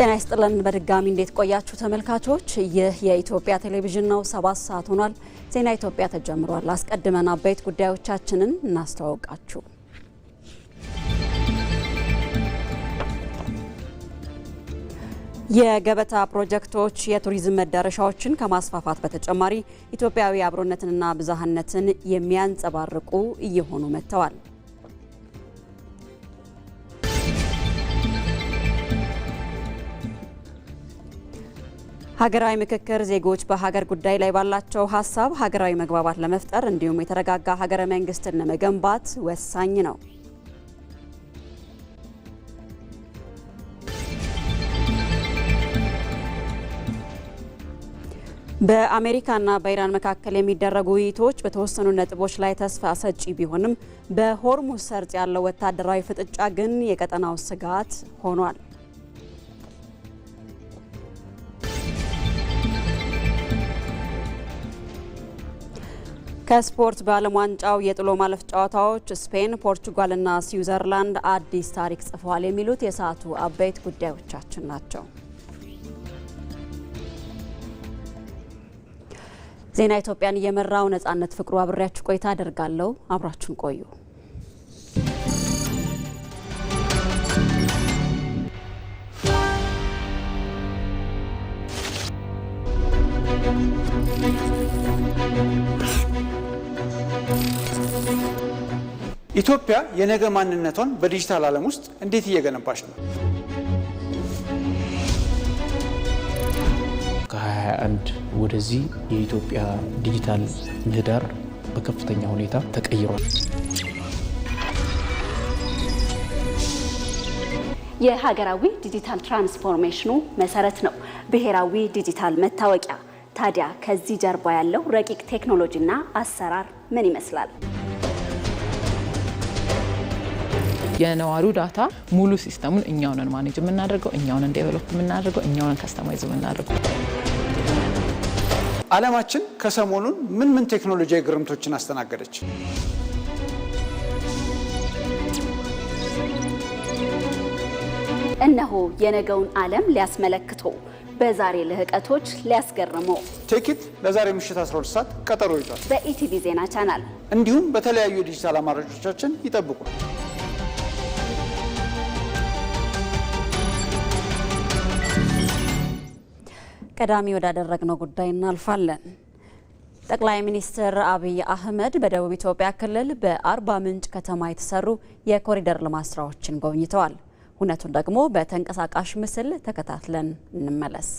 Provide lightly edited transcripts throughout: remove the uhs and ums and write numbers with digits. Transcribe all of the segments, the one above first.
ጤና ይስጥልን በድጋሚ እንዴት ቆያችሁ ተመልካቾች? ይህ የኢትዮጵያ ቴሌቪዥን ነው። 7 ሰዓት ሆኗል። ዜና ኢትዮጵያ ተጀምሯል። አስቀድመን አበይት ጉዳዮቻችንን እናስተዋውቃችሁ። የገበታ ፕሮጀክቶች የቱሪዝም መዳረሻዎችን ከማስፋፋት በተጨማሪ ኢትዮጵያዊ አብሮነትንና ብዝሃነትን የሚያንጸባርቁ እየሆኑ መጥተዋል። ሀገራዊ ምክክር ዜጎች በሀገር ጉዳይ ላይ ባላቸው ሀሳብ ሀገራዊ መግባባት ለመፍጠር እንዲሁም የተረጋጋ ሀገረ መንግስትን ለመገንባት ወሳኝ ነው። በአሜሪካና በኢራን መካከል የሚደረጉ ውይይቶች በተወሰኑ ነጥቦች ላይ ተስፋ ሰጪ ቢሆንም በሆርሙዝ ሰርጥ ያለው ወታደራዊ ፍጥጫ ግን የቀጠናው ስጋት ሆኗል። ከስፖርት በዓለም ዋንጫው የጥሎ ማለፍ ጨዋታዎች ስፔን፣ ፖርቹጋልና ስዊዘርላንድ አዲስ ታሪክ ጽፈዋል የሚሉት የሰዓቱ አበይት ጉዳዮቻችን ናቸው። ዜና ኢትዮጵያን እየመራው ነጻነት ፍቅሩ አብሬያችሁ ቆይታ አደርጋለሁ። አብራችሁን ቆዩ። ኢትዮጵያ የነገ ማንነቷን በዲጂታል ዓለም ውስጥ እንዴት እየገነባች ነው? ከ21 ወደዚህ የኢትዮጵያ ዲጂታል ምህዳር በከፍተኛ ሁኔታ ተቀይሯል። የሀገራዊ ዲጂታል ትራንስፎርሜሽኑ መሰረት ነው ብሔራዊ ዲጂታል መታወቂያ። ታዲያ ከዚህ ጀርባ ያለው ረቂቅ ቴክኖሎጂና አሰራር ምን ይመስላል? የነዋሪው ዳታ ሙሉ ሲስተሙን እኛው ነን ማኔጅ የምናደርገው፣ እኛው ነን ዴቨሎፕ የምናደርገው፣ እኛው ነን ከስተማይዝ የምናደርገው። ዓለማችን ከሰሞኑን ምን ቴክኖሎጂያዊ ግርምቶችን አስተናገደች? እነሆ የነገውን ዓለም ሊያስመለክቶ በዛሬ ልህቀቶች ሊያስገርመው ቴክት ለዛሬ ምሽት 12 ሰዓት ቀጠሮ ይዟል። በኢቲቪ ዜና ቻናል እንዲሁም በተለያዩ የዲጂታል አማራጮቻችን ይጠብቁ። ቀዳሚ ወዳደረግነው ጉዳይ እናልፋለን። ጠቅላይ ሚኒስትር አብይ አህመድ በደቡብ ኢትዮጵያ ክልል በአርባ ምንጭ ከተማ የተሰሩ የኮሪደር ልማት ስራዎችን ጎብኝተዋል። እውነቱን ደግሞ በተንቀሳቃሽ ምስል ተከታትለን እንመለስ።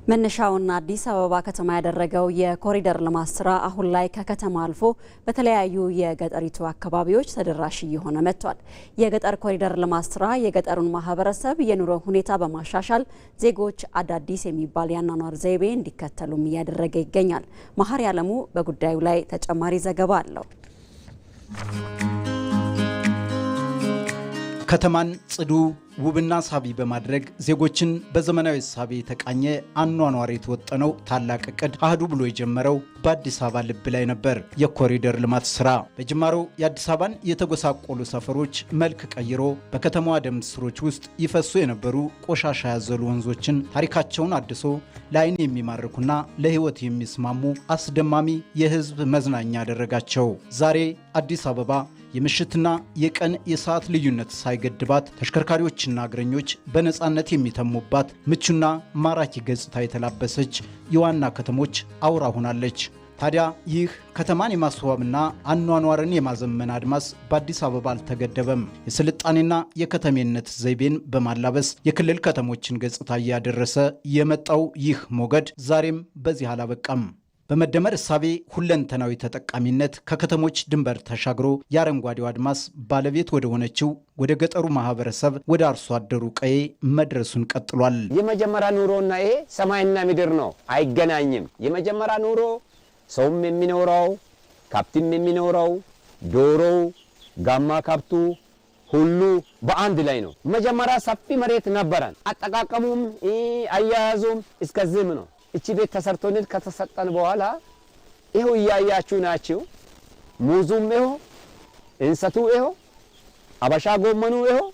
መነሻውና አዲስ አበባ ከተማ ያደረገው የኮሪደር ልማት ስራ አሁን ላይ ከከተማ አልፎ በተለያዩ የገጠሪቱ አካባቢዎች ተደራሽ እየሆነ መጥቷል። የገጠር ኮሪደር ልማት ስራ የገጠሩን ማህበረሰብ የኑሮ ሁኔታ በማሻሻል ዜጎች አዳዲስ የሚባል የአኗኗር ዘይቤ እንዲከተሉም እያደረገ ይገኛል። መሀሪ አለሙ በጉዳዩ ላይ ተጨማሪ ዘገባ አለው። ከተማን ጽዱ ውብና ሳቢ በማድረግ ዜጎችን በዘመናዊ ሳቢ የተቃኘ አኗኗር የተወጠነው ታላቅ እቅድ አህዱ ብሎ የጀመረው በአዲስ አበባ ልብ ላይ ነበር። የኮሪደር ልማት ስራ በጅማሮ የአዲስ አበባን የተጎሳቆሉ ሰፈሮች መልክ ቀይሮ በከተማዋ ደም ስሮች ውስጥ ይፈሱ የነበሩ ቆሻሻ ያዘሉ ወንዞችን ታሪካቸውን አድሶ ለዓይን የሚማርኩና ለሕይወት የሚስማሙ አስደማሚ የህዝብ መዝናኛ ያደረጋቸው። ዛሬ አዲስ አበባ የምሽትና የቀን የሰዓት ልዩነት ሳይገድባት ተሽከርካሪዎችና እግረኞች በነፃነት የሚተሙባት ምቹና ማራኪ ገጽታ የተላበሰች የዋና ከተሞች አውራ ሆናለች። ታዲያ ይህ ከተማን የማስዋብና አኗኗርን የማዘመን አድማስ በአዲስ አበባ አልተገደበም። የስልጣኔና የከተሜነት ዘይቤን በማላበስ የክልል ከተሞችን ገጽታ እያደረሰ የመጣው ይህ ሞገድ ዛሬም በዚህ አላበቃም። በመደመር እሳቤ ሁለንተናዊ ተጠቃሚነት ከከተሞች ድንበር ተሻግሮ የአረንጓዴው አድማስ ባለቤት ወደ ሆነችው ወደ ገጠሩ ማህበረሰብ ወደ አርሶ አደሩ ቀዬ መድረሱን ቀጥሏል። የመጀመሪያ ኑሮና ይሄ ሰማይና ምድር ነው፣ አይገናኝም። የመጀመሪያ ኑሮ ሰውም የሚኖረው ከብትም የሚኖረው ዶሮው፣ ጋማ ከብቱ ሁሉ በአንድ ላይ ነው። መጀመሪያ ሰፊ መሬት ነበረን። አጠቃቀሙም አያያዙም እስከዚህም ነው። እቺ ቤት ተሰርቶልን ከተሰጠን በኋላ ይሄው እያያችሁ ናችሁ። ሙዙም ይሄው፣ እንሰቱ ይሄው፣ አበሻ ጎመኑ ይሄው፣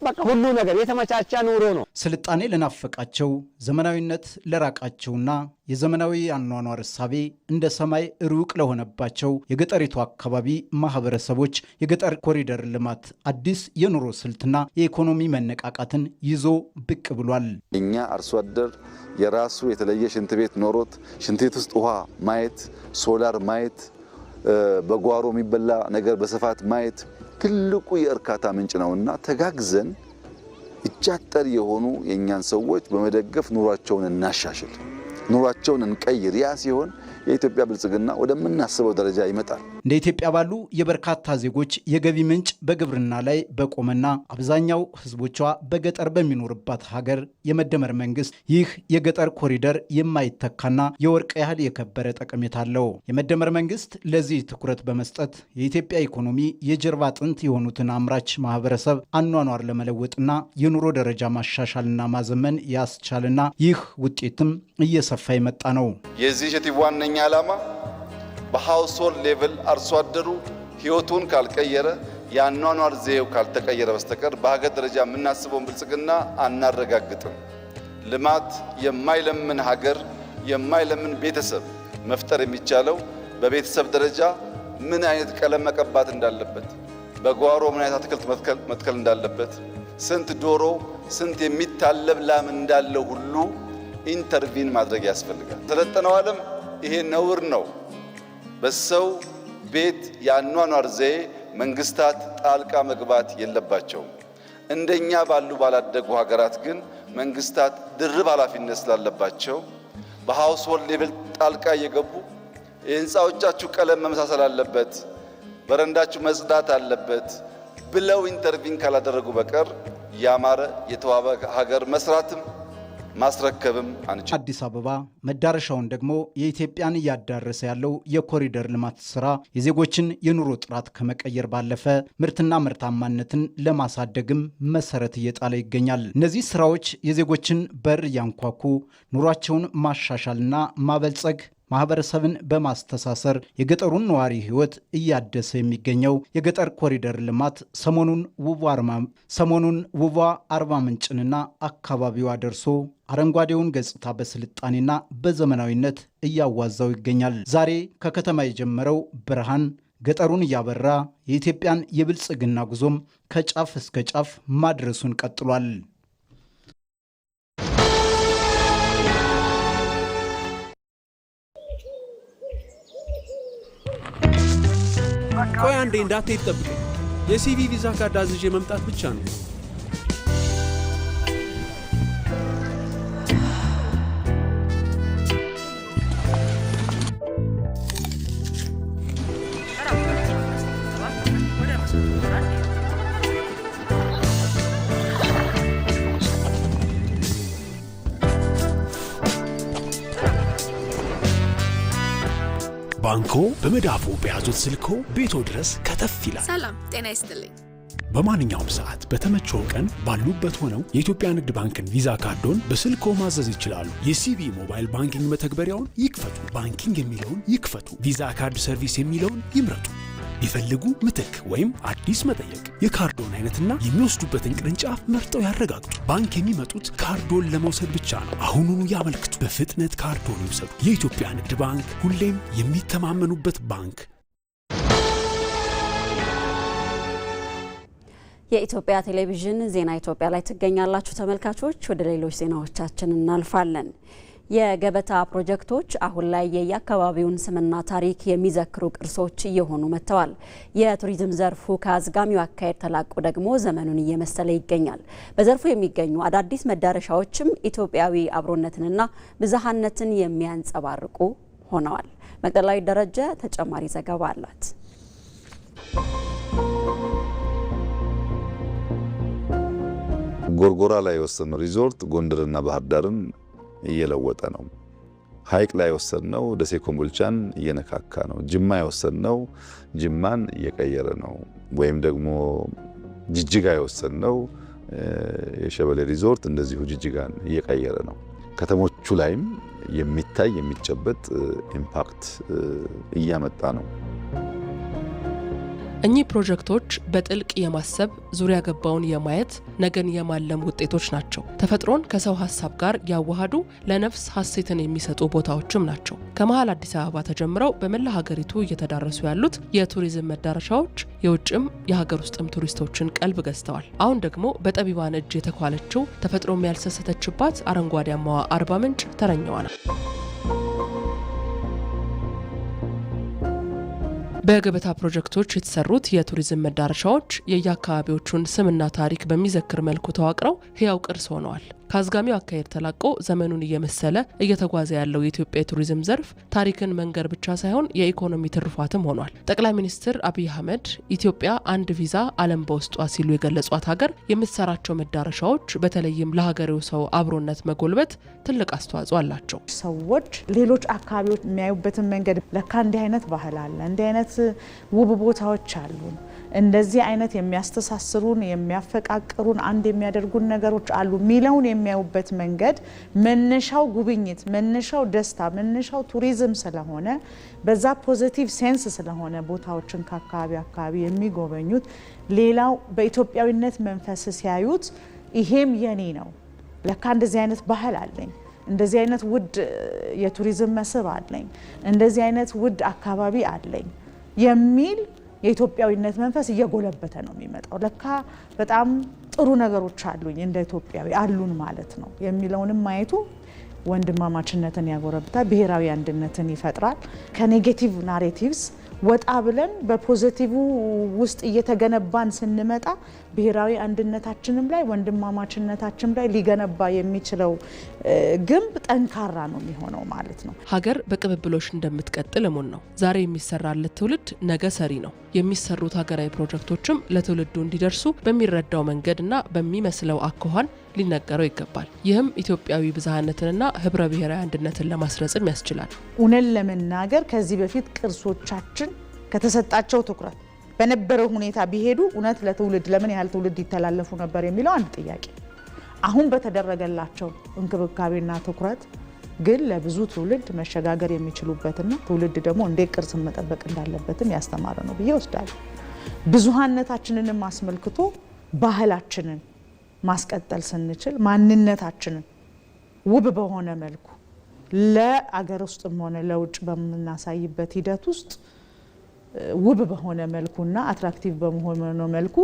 በቃ ሁሉ ነገር የተመቻቻ ኑሮ ነው። ስልጣኔ ለናፈቃቸው ዘመናዊነት ለራቃቸውና የዘመናዊ አኗኗር እሳቤ እንደ ሰማይ ሩቅ ለሆነባቸው የገጠሪቱ አካባቢ ማህበረሰቦች የገጠር ኮሪደር ልማት አዲስ የኑሮ ስልትና የኢኮኖሚ መነቃቃትን ይዞ ብቅ ብሏል። እኛ አርሶ አደር የራሱ የተለየ ሽንት ቤት ኖሮት ሽንት ቤት ውስጥ ውሃ ማየት፣ ሶላር ማየት፣ በጓሮ የሚበላ ነገር በስፋት ማየት ትልቁ የእርካታ ምንጭ ነውና ተጋግዘን እጃጠር የሆኑ የኛን ሰዎች በመደገፍ ኑሯቸውን እናሻሽል፣ ኑሯቸውን እንቀይር። ያ ሲሆን የኢትዮጵያ ብልጽግና ወደምናስበው ደረጃ ይመጣል። እንደ ኢትዮጵያ ባሉ የበርካታ ዜጎች የገቢ ምንጭ በግብርና ላይ በቆመና አብዛኛው ህዝቦቿ በገጠር በሚኖርባት ሀገር የመደመር መንግስት ይህ የገጠር ኮሪደር የማይተካና የወርቅ ያህል የከበረ ጠቀሜታ አለው። የመደመር መንግስት ለዚህ ትኩረት በመስጠት የኢትዮጵያ ኢኮኖሚ የጀርባ አጥንት የሆኑትን አምራች ማህበረሰብ አኗኗር ለመለወጥና የኑሮ ደረጃ ማሻሻልና ማዘመን ያስቻልና ይህ ውጤትም እየሰፋ የመጣ ነው። የዚህ ሸቲ ዋነኛ ዓላማ በሃውስሆልድ ሌቭል አርሶ አደሩ ህይወቱን ካልቀየረ የአኗኗር ዘይቤው ካልተቀየረ በስተቀር በሀገር ደረጃ የምናስበውን ብልጽግና አናረጋግጥም። ልማት የማይለምን ሀገር የማይለምን ቤተሰብ መፍጠር የሚቻለው በቤተሰብ ደረጃ ምን አይነት ቀለም መቀባት እንዳለበት፣ በጓሮ ምን አይነት አትክልት መትከል እንዳለበት፣ ስንት ዶሮ ስንት የሚታለብ ላም እንዳለው ሁሉ ኢንተርቪን ማድረግ ያስፈልጋል። ሰለጠነው ዓለም ይሄ ነውር ነው። በሰው ቤት የአኗኗር ዘዬ መንግስታት ጣልቃ መግባት የለባቸውም። እንደኛ ባሉ ባላደጉ ሀገራት ግን መንግስታት ድርብ ኃላፊነት ስላለባቸው በሃውስሆልድ ሌቭል ጣልቃ እየገቡ የህንፃዎቻችሁ ቀለም መመሳሰል አለበት፣ በረንዳችሁ መጽዳት አለበት ብለው ኢንተርቪን ካላደረጉ በቀር ያማረ የተዋበ ሀገር መስራትም ማስረከብም አንችል። አዲስ አበባ መዳረሻውን ደግሞ የኢትዮጵያን እያዳረሰ ያለው የኮሪደር ልማት ስራ የዜጎችን የኑሮ ጥራት ከመቀየር ባለፈ ምርትና ምርታማነትን ለማሳደግም መሰረት እየጣለ ይገኛል። እነዚህ ስራዎች የዜጎችን በር እያንኳኩ ኑሯቸውን ማሻሻልና ማበልጸግ ማህበረሰብን በማስተሳሰር የገጠሩን ነዋሪ ህይወት እያደሰ የሚገኘው የገጠር ኮሪደር ልማት ሰሞኑን ውቧ አርባ ምንጭንና አካባቢዋ ደርሶ አረንጓዴውን ገጽታ በስልጣኔና በዘመናዊነት እያዋዛው ይገኛል። ዛሬ ከከተማ የጀመረው ብርሃን ገጠሩን እያበራ የኢትዮጵያን የብልጽግና ጉዞም ከጫፍ እስከ ጫፍ ማድረሱን ቀጥሏል። ቆይ አንዴ እንዳትሄድ ጠብቀኝ። የሲቪ ቪዛ ካርድ አዝዤ መምጣት ብቻ ነው። ባንኮ በመዳፎ በያዙት ስልኮ ቤቶ ድረስ ከተፍ ይላል። ሰላም ጤና ይስጥልኝ። በማንኛውም ሰዓት በተመቸው ቀን ባሉበት ሆነው የኢትዮጵያ ንግድ ባንክን ቪዛ ካርዶን በስልኮ ማዘዝ ይችላሉ። የሲቢ ሞባይል ባንኪንግ መተግበሪያውን ይክፈቱ። ባንኪንግ የሚለውን ይክፈቱ። ቪዛ ካርድ ሰርቪስ የሚለውን ይምረጡ። ይፈልጉ ምትክ ወይም አዲስ መጠየቅ። የካርዶን አይነትና የሚወስዱበትን ቅርንጫፍ መርጠው ያረጋግጡ። ባንክ የሚመጡት ካርዶን ለመውሰድ ብቻ ነው። አሁኑኑ ያመልክቱ። በፍጥነት ካርዶን ይውሰዱ። የኢትዮጵያ ንግድ ባንክ ሁሌም የሚተማመኑበት ባንክ። የኢትዮጵያ ቴሌቪዥን ዜና ኢትዮጵያ ላይ ትገኛላችሁ ተመልካቾች። ወደ ሌሎች ዜናዎቻችን እናልፋለን። የገበታ ፕሮጀክቶች አሁን ላይ የየአካባቢውን ስምና ታሪክ የሚዘክሩ ቅርሶች እየሆኑ መጥተዋል። የቱሪዝም ዘርፉ ከአዝጋሚው አካሄድ ተላቆ ደግሞ ዘመኑን እየመሰለ ይገኛል። በዘርፉ የሚገኙ አዳዲስ መዳረሻዎችም ኢትዮጵያዊ አብሮነትንና ብዝሃነትን የሚያንጸባርቁ ሆነዋል። መቅደላዊ ደረጀ ተጨማሪ ዘገባ አላት። ጎርጎራ ላይ የወሰነው ሪዞርት ጎንደርና ባህር ዳርን እየለወጠ ነው። ሐይቅ ላይ የወሰነው ደሴ ኮምቦልቻን እየነካካ ነው። ጅማ የወሰነው ጅማን እየቀየረ ነው። ወይም ደግሞ ጅጅጋ የወሰነው የሸበሌ ሪዞርት እንደዚሁ ጅጅጋን እየቀየረ ነው። ከተሞቹ ላይም የሚታይ የሚጨበጥ ኢምፓክት እያመጣ ነው። እኚህ ፕሮጀክቶች በጥልቅ የማሰብ ዙሪያ ገባውን የማየት ነገን የማለም ውጤቶች ናቸው። ተፈጥሮን ከሰው ሀሳብ ጋር ያዋሃዱ ለነፍስ ሀሴትን የሚሰጡ ቦታዎችም ናቸው። ከመሃል አዲስ አበባ ተጀምረው በመላ ሀገሪቱ እየተዳረሱ ያሉት የቱሪዝም መዳረሻዎች የውጭም የሀገር ውስጥም ቱሪስቶችን ቀልብ ገዝተዋል። አሁን ደግሞ በጠቢባን እጅ የተኳለችው ተፈጥሮም ያልሰሰተችባት አረንጓዴያማዋ አርባ ምንጭ ተረኛዋ ነው። በገበታ ፕሮጀክቶች የተሰሩት የቱሪዝም መዳረሻዎች የየአካባቢዎቹን ስምና ታሪክ በሚዘክር መልኩ ተዋቅረው ህያው ቅርስ ሆነዋል። ከአዝጋሚው አካሄድ ተላቆ ዘመኑን እየመሰለ እየተጓዘ ያለው የኢትዮጵያ የቱሪዝም ዘርፍ ታሪክን መንገር ብቻ ሳይሆን የኢኮኖሚ ትሩፋትም ሆኗል። ጠቅላይ ሚኒስትር አብይ አህመድ ኢትዮጵያ አንድ ቪዛ ዓለም በውስጧ ሲሉ የገለጿት ሀገር የምትሰራቸው መዳረሻዎች በተለይም ለሀገሬው ሰው አብሮነት መጎልበት ትልቅ አስተዋጽኦ አላቸው። ሰዎች ሌሎች አካባቢዎች የሚያዩበትን መንገድ ለካ እንዲህ አይነት ባህል አለ፣ እንዲህ አይነት ውብ ቦታዎች አሉ፣ እንደዚህ አይነት የሚያስተሳስሩን የሚያፈቃቅሩን አንድ የሚያደርጉን ነገሮች አሉ ሚለውን የሚያዩበት መንገድ መነሻው ጉብኝት፣ መነሻው ደስታ፣ መነሻው ቱሪዝም ስለሆነ በዛ ፖዚቲቭ ሴንስ ስለሆነ ቦታዎችን ከአካባቢ የሚጎበኙት ሌላው በኢትዮጵያዊነት መንፈስ ሲያዩት ይሄም የኔ ነው፣ ለካ እንደዚህ አይነት ባህል አለኝ፣ እንደዚህ አይነት ውድ የቱሪዝም መስህብ አለኝ፣ እንደዚህ አይነት ውድ አካባቢ አለኝ የሚል የኢትዮጵያዊነት መንፈስ እየጎለበተ ነው የሚመጣው። ለካ በጣም ጥሩ ነገሮች አሉኝ እንደ ኢትዮጵያዊ አሉን ማለት ነው የሚለውንም ማየቱ ወንድማማችነትን ያጎለብታል፣ ብሔራዊ አንድነትን ይፈጥራል። ከኔጌቲቭ ናሬቲቭስ ወጣ ብለን በፖዚቲቭ ውስጥ እየተገነባን ስንመጣ ብሔራዊ አንድነታችንም ላይ ወንድማማችነታችንም ላይ ሊገነባ የሚችለው ግንብ ጠንካራ ነው የሚሆነው ማለት ነው። ሀገር በቅብብሎሽ እንደምትቀጥል እሙን ነው። ዛሬ የሚሰራለት ትውልድ ነገ ሰሪ ነው። የሚሰሩት ሀገራዊ ፕሮጀክቶችም ለትውልዱ እንዲደርሱ በሚረዳው መንገድና በሚመስለው አኳኋን ሊነገረው ይገባል። ይህም ኢትዮጵያዊ ብዝሃነትንና ህብረ ብሔራዊ አንድነትን ለማስረጽም ያስችላል። እውነት ለመናገር ከዚህ በፊት ቅርሶቻችን ከተሰጣቸው ትኩረት በነበረው ሁኔታ ቢሄዱ እውነት ለትውልድ ለምን ያህል ትውልድ ይተላለፉ ነበር የሚለው አንድ ጥያቄ። አሁን በተደረገላቸው እንክብካቤና ትኩረት ግን ለብዙ ትውልድ መሸጋገር የሚችሉበትና ትውልድ ደግሞ እንዴት ቅርስ መጠበቅ እንዳለበትም ያስተማረ ነው ብዬ ወስዳለሁ። ብዙሃነታችንንም አስመልክቶ ባህላችንን ማስቀጠል ስንችል ማንነታችንን ውብ በሆነ መልኩ ለአገር ውስጥም ሆነ ለውጭ በምናሳይበት ሂደት ውስጥ ውብ በሆነ መልኩና አትራክቲቭ በመሆነ መልኩ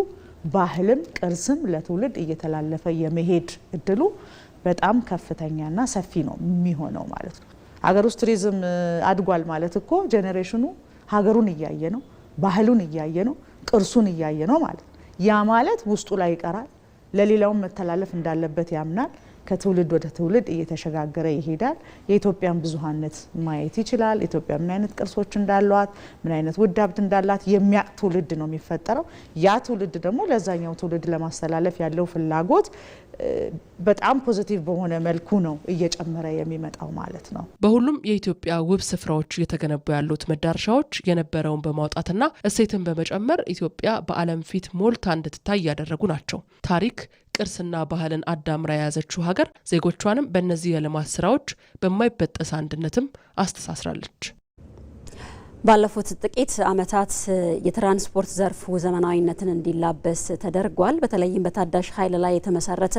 ባህልም ቅርስም ለትውልድ እየተላለፈ የመሄድ እድሉ በጣም ከፍተኛና ሰፊ ነው የሚሆነው ማለት ነው። ሀገር ውስጥ ቱሪዝም አድጓል ማለት እኮ ጄኔሬሽኑ ሀገሩን እያየ ነው፣ ባህሉን እያየ ነው፣ ቅርሱን እያየ ነው ማለት ነው። ያ ማለት ውስጡ ላይ ይቀራል፣ ለሌላውም መተላለፍ እንዳለበት ያምናል። ከትውልድ ወደ ትውልድ እየተሸጋገረ ይሄዳል። የኢትዮጵያን ብዙሃነት ማየት ይችላል። ኢትዮጵያ ምን አይነት ቅርሶች እንዳሏት፣ ምን አይነት ውድ ሀብት እንዳላት የሚያቅ ትውልድ ነው የሚፈጠረው። ያ ትውልድ ደግሞ ለዛኛው ትውልድ ለማስተላለፍ ያለው ፍላጎት በጣም ፖዚቲቭ በሆነ መልኩ ነው እየጨመረ የሚመጣው ማለት ነው። በሁሉም የኢትዮጵያ ውብ ስፍራዎች እየተገነቡ ያሉት መዳረሻዎች የነበረውን በማውጣትና እሴትን በመጨመር ኢትዮጵያ በዓለም ፊት ሞልታ እንድትታይ ያደረጉ ናቸው። ታሪክ ቅርስና ባህልን አዳምራ የያዘችው ሀገር ዜጎቿንም በእነዚህ የልማት ስራዎች በማይበጠስ አንድነትም አስተሳስራለች። ባለፉት ጥቂት ዓመታት የትራንስፖርት ዘርፉ ዘመናዊነትን እንዲላበስ ተደርጓል። በተለይም በታዳሽ ኃይል ላይ የተመሰረተ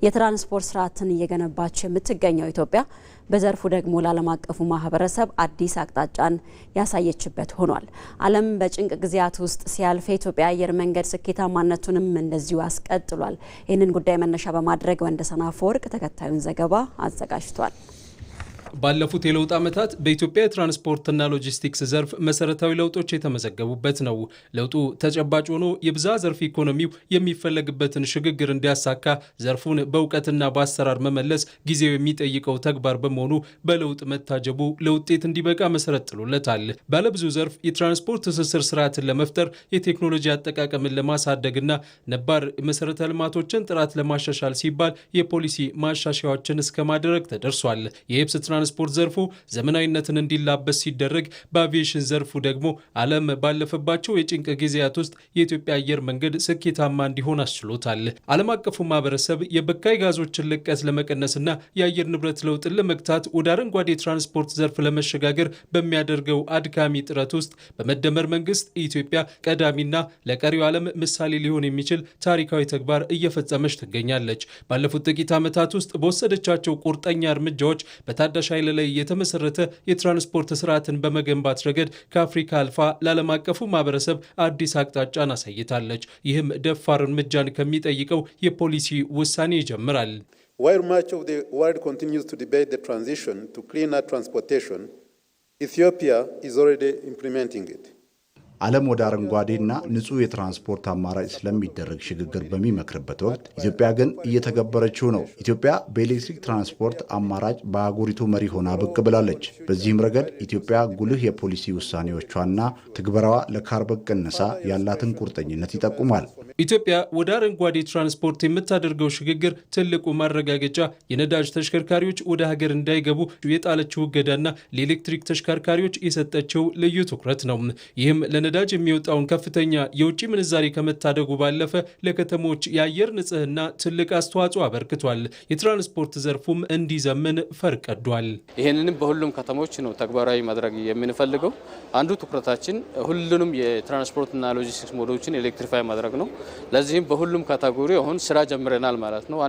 የትራንስፖርት ስርዓትን እየገነባች የምትገኘው ኢትዮጵያ በዘርፉ ደግሞ ለዓለም አቀፉ ማህበረሰብ አዲስ አቅጣጫን ያሳየችበት ሆኗል። ዓለም በጭንቅ ጊዜያት ውስጥ ሲያልፍ የኢትዮጵያ አየር መንገድ ስኬታማነቱንም እንደዚሁ አስቀጥሏል። ይህንን ጉዳይ መነሻ በማድረግ ወንደሰን አፈወርቅ ተከታዩን ዘገባ አዘጋጅቷል። ባለፉት የለውጥ ዓመታት በኢትዮጵያ የትራንስፖርትና ሎጂስቲክስ ዘርፍ መሰረታዊ ለውጦች የተመዘገቡበት ነው። ለውጡ ተጨባጭ ሆኖ የብዝሃ ዘርፍ ኢኮኖሚው የሚፈለግበትን ሽግግር እንዲያሳካ ዘርፉን በእውቀትና በአሰራር መመለስ ጊዜው የሚጠይቀው ተግባር በመሆኑ በለውጥ መታጀቡ ለውጤት እንዲበቃ መሰረት ጥሎለታል። ባለብዙ ዘርፍ የትራንስፖርት ትስስር ስርዓትን ለመፍጠር የቴክኖሎጂ አጠቃቀምን ለማሳደግና ነባር መሰረተ ልማቶችን ጥራት ለማሻሻል ሲባል የፖሊሲ ማሻሻያዎችን እስከ ማድረግ ተደርሷል። የየብስ ትራንስፖርት ዘርፉ ዘመናዊነትን እንዲላበስ ሲደረግ በአቪዬሽን ዘርፉ ደግሞ ዓለም ባለፈባቸው የጭንቅ ጊዜያት ውስጥ የኢትዮጵያ አየር መንገድ ስኬታማ እንዲሆን አስችሎታል። ዓለም አቀፉ ማህበረሰብ የበካይ ጋዞችን ልቀት ለመቀነስና የአየር ንብረት ለውጥን ለመግታት ወደ አረንጓዴ ትራንስፖርት ዘርፍ ለመሸጋገር በሚያደርገው አድካሚ ጥረት ውስጥ በመደመር መንግስት ኢትዮጵያ ቀዳሚና ለቀሪው ዓለም ምሳሌ ሊሆን የሚችል ታሪካዊ ተግባር እየፈጸመች ትገኛለች። ባለፉት ጥቂት ዓመታት ውስጥ በወሰደቻቸው ቁርጠኛ እርምጃዎች በታዳሽ ኃይል ላይ የተመሰረተ የትራንስፖርት ስርዓትን በመገንባት ረገድ ከአፍሪካ አልፋ ለዓለም አቀፉ ማህበረሰብ አዲስ አቅጣጫን አሳይታለች። ይህም ደፋር እርምጃን ከሚጠይቀው የፖሊሲ ውሳኔ ይጀምራል። While much of the world continues to debate the transition to cleaner transportation, Ethiopia is already implementing it. ዓለም ወደ አረንጓዴና ንጹህ የትራንስፖርት አማራጭ ስለሚደረግ ሽግግር በሚመክርበት ወቅት ኢትዮጵያ ግን እየተገበረችው ነው። ኢትዮጵያ በኤሌክትሪክ ትራንስፖርት አማራጭ በአህጉሪቱ መሪ ሆና ብቅ ብላለች። በዚህም ረገድ ኢትዮጵያ ጉልህ የፖሊሲ ውሳኔዎቿና ትግበራዋ ለካርበን ቅነሳ ያላትን ቁርጠኝነት ይጠቁማል። ኢትዮጵያ ወደ አረንጓዴ ትራንስፖርት የምታደርገው ሽግግር ትልቁ ማረጋገጫ የነዳጅ ተሽከርካሪዎች ወደ ሀገር እንዳይገቡ የጣለችው እገዳና ለኤሌክትሪክ ተሽከርካሪዎች የሰጠችው ልዩ ትኩረት ነው። ይህም ለነዳጅ የሚወጣውን ከፍተኛ የውጭ ምንዛሪ ከመታደጉ ባለፈ ለከተሞች የአየር ንጽህና ትልቅ አስተዋጽኦ አበርክቷል። የትራንስፖርት ዘርፉም እንዲዘምን ፈርቀዷል። ይህንንም በሁሉም ከተሞች ነው ተግባራዊ ማድረግ የምንፈልገው። አንዱ ትኩረታችን ሁሉንም የትራንስፖርትና ሎጂስቲክስ ሞዶችን ኤሌክትሪፋይ ማድረግ ነው። ለዚህም በሁሉም ካቴጎሪ አሁን ስራ ጀምረናል ማለት ነው።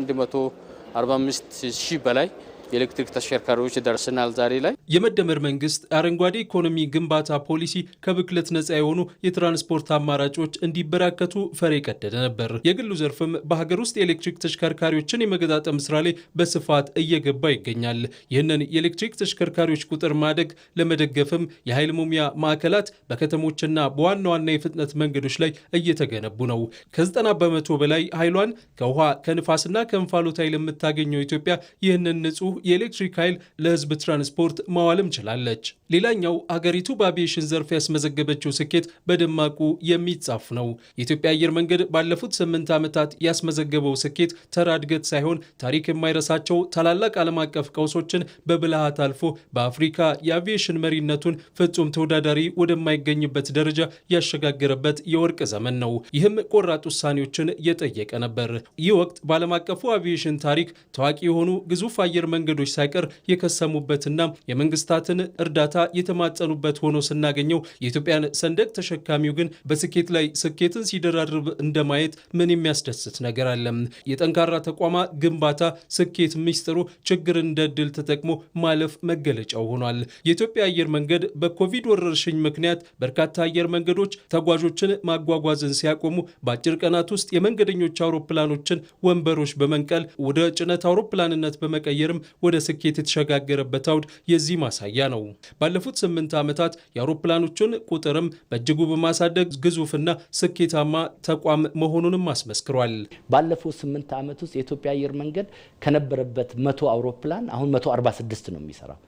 145,000 በላይ የኤሌክትሪክ ተሽከርካሪዎች ደርሰናል ዛሬ ላይ። የመደመር መንግስት አረንጓዴ ኢኮኖሚ ግንባታ ፖሊሲ ከብክለት ነጻ የሆኑ የትራንስፖርት አማራጮች እንዲበራከቱ ፈር የቀደደ ነበር። የግሉ ዘርፍም በሀገር ውስጥ የኤሌክትሪክ ተሽከርካሪዎችን የመገጣጠም ስራ ላይ በስፋት እየገባ ይገኛል። ይህንን የኤሌክትሪክ ተሽከርካሪዎች ቁጥር ማደግ ለመደገፍም የኃይል ሙሚያ ማዕከላት በከተሞችና በዋና ዋና የፍጥነት መንገዶች ላይ እየተገነቡ ነው። ከ90 በመቶ በላይ ኃይሏን ከውሃ ከንፋስና ከእንፋሎት ኃይል የምታገኘው ኢትዮጵያ ይህንን ንጹህ የኤሌክትሪክ ኃይል ለህዝብ ትራንስፖርት ማዋልም ችላለች። ሌላኛው ሀገሪቱ በአቪዬሽን ዘርፍ ያስመዘገበችው ስኬት በደማቁ የሚጻፍ ነው። የኢትዮጵያ አየር መንገድ ባለፉት 8 ዓመታት ያስመዘገበው ስኬት ተራ እድገት ሳይሆን ታሪክ የማይረሳቸው ታላላቅ ዓለም አቀፍ ቀውሶችን በብልሃት አልፎ በአፍሪካ የአቪዬሽን መሪነቱን ፍጹም ተወዳዳሪ ወደማይገኝበት ደረጃ ያሸጋገረበት የወርቅ ዘመን ነው። ይህም ቆራጥ ውሳኔዎችን የጠየቀ ነበር። ይህ ወቅት በዓለም አቀፉ አቪዬሽን ታሪክ ታዋቂ የሆኑ ግዙፍ አየር መንገዶች ሳይቀር የከሰሙበትና የመንግስታትን እርዳታ የተማጸኑበት ሆኖ ስናገኘው የኢትዮጵያን ሰንደቅ ተሸካሚው ግን በስኬት ላይ ስኬትን ሲደራርብ እንደማየት ምን የሚያስደስት ነገር አለ? የጠንካራ ተቋማ ግንባታ ስኬት ሚስጥሩ ችግርን እንደ ዕድል ተጠቅሞ ማለፍ መገለጫው ሆኗል። የኢትዮጵያ አየር መንገድ በኮቪድ ወረርሽኝ ምክንያት በርካታ አየር መንገዶች ተጓዦችን ማጓጓዝን ሲያቆሙ በአጭር ቀናት ውስጥ የመንገደኞች አውሮፕላኖችን ወንበሮች በመንቀል ወደ ጭነት አውሮፕላንነት በመቀየርም ወደ ስኬት የተሸጋገረበት አውድ የዚህ ለዚህ ማሳያ ነው። ባለፉት 8 ዓመታት የአውሮፕላኖቹን ቁጥርም በእጅጉ በማሳደግ ግዙፍና ስኬታማ ተቋም መሆኑንም አስመስክሯል። ባለፉት 8 ዓመት ውስጥ የኢትዮጵያ አየር መንገድ ከነበረበት 100 አውሮፕላን አሁን 146 ነው የሚሰራው።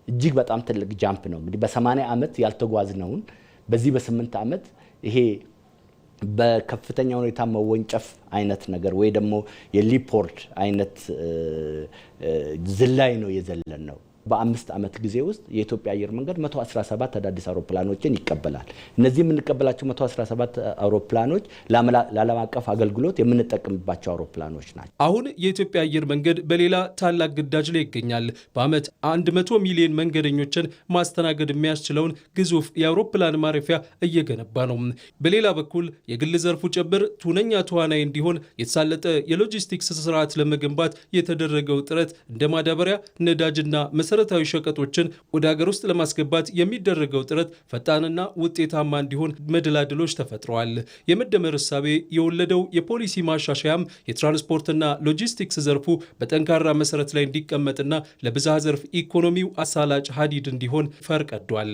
እጅግ በጣም ትልቅ ጃምፕ ነው። እንግዲህ በ80 ዓመት ያልተጓዝነውን በዚህ በ8 ዓመት ይሄ በከፍተኛ ሁኔታ መወንጨፍ አይነት ነገር ወይ ደግሞ የሊፖርድ አይነት ዝላይ ነው የዘለን ነው። በ5 ዓመት ጊዜ ውስጥ የኢትዮጵያ አየር መንገድ 117 አዳዲስ አውሮፕላኖችን ይቀበላል። እነዚህ የምንቀበላቸው 117 አውሮፕላኖች ለዓለም አቀፍ አገልግሎት የምንጠቀምባቸው አውሮፕላኖች ናቸው። አሁን የኢትዮጵያ አየር መንገድ በሌላ ታላቅ ግዳጅ ላይ ይገኛል። በዓመት 100 ሚሊዮን መንገደኞችን ማስተናገድ የሚያስችለውን ግዙፍ የአውሮፕላን ማረፊያ እየገነባ ነው። በሌላ በኩል የግል ዘርፉ ጭምር ሁነኛ ተዋናይ እንዲሆን የተሳለጠ የሎጂስቲክስ ስርዓት ለመገንባት የተደረገው ጥረት እንደ ማዳበሪያ፣ ነዳጅና መሰረታዊ ሸቀጦችን ወደ ሀገር ውስጥ ለማስገባት የሚደረገው ጥረት ፈጣንና ውጤታማ እንዲሆን መደላድሎች ተፈጥረዋል። የመደመር እሳቤ የወለደው የፖሊሲ ማሻሻያም የትራንስፖርትና ሎጂስቲክስ ዘርፉ በጠንካራ መሰረት ላይ እንዲቀመጥና ለብዝሃ ዘርፍ ኢኮኖሚው አሳላጭ ሀዲድ እንዲሆን ፈርቀዷል።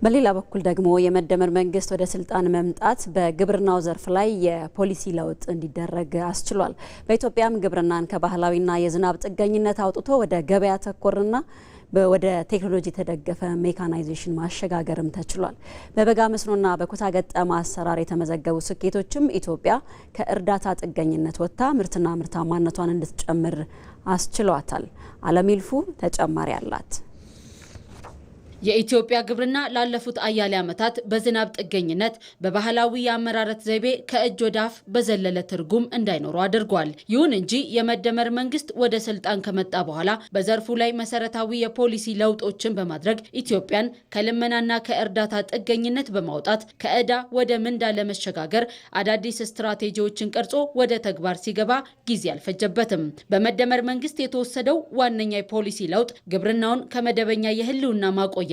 በሌላ በኩል ደግሞ የመደመር መንግስት ወደ ስልጣን መምጣት በግብርናው ዘርፍ ላይ የፖሊሲ ለውጥ እንዲደረግ አስችሏል። በኢትዮጵያም ግብርናን ከባህላዊና የዝናብ ጥገኝነት አውጥቶ ወደ ገበያ ተኮርና ወደ ቴክኖሎጂ የተደገፈ ሜካናይዜሽን ማሸጋገርም ተችሏል። በበጋ መስኖና በኩታ ገጠም አሰራር የተመዘገቡ ስኬቶችም ኢትዮጵያ ከእርዳታ ጥገኝነት ወጥታ ምርትና ምርታማነቷን እንድትጨምር አስችሏታል። አለሚልፉ ተጨማሪ አላት። የኢትዮጵያ ግብርና ላለፉት አያሌ ዓመታት በዝናብ ጥገኝነት በባህላዊ የአመራረት ዘይቤ ከእጅ ወደ አፍ በዘለለ ትርጉም እንዳይኖሩ አድርጓል። ይሁን እንጂ የመደመር መንግስት ወደ ስልጣን ከመጣ በኋላ በዘርፉ ላይ መሰረታዊ የፖሊሲ ለውጦችን በማድረግ ኢትዮጵያን ከልመናና ከእርዳታ ጥገኝነት በማውጣት ከዕዳ ወደ ምንዳ ለመሸጋገር አዳዲስ ስትራቴጂዎችን ቀርጾ ወደ ተግባር ሲገባ ጊዜ አልፈጀበትም። በመደመር መንግስት የተወሰደው ዋነኛ የፖሊሲ ለውጥ ግብርናውን ከመደበኛ የህልውና ማቆያ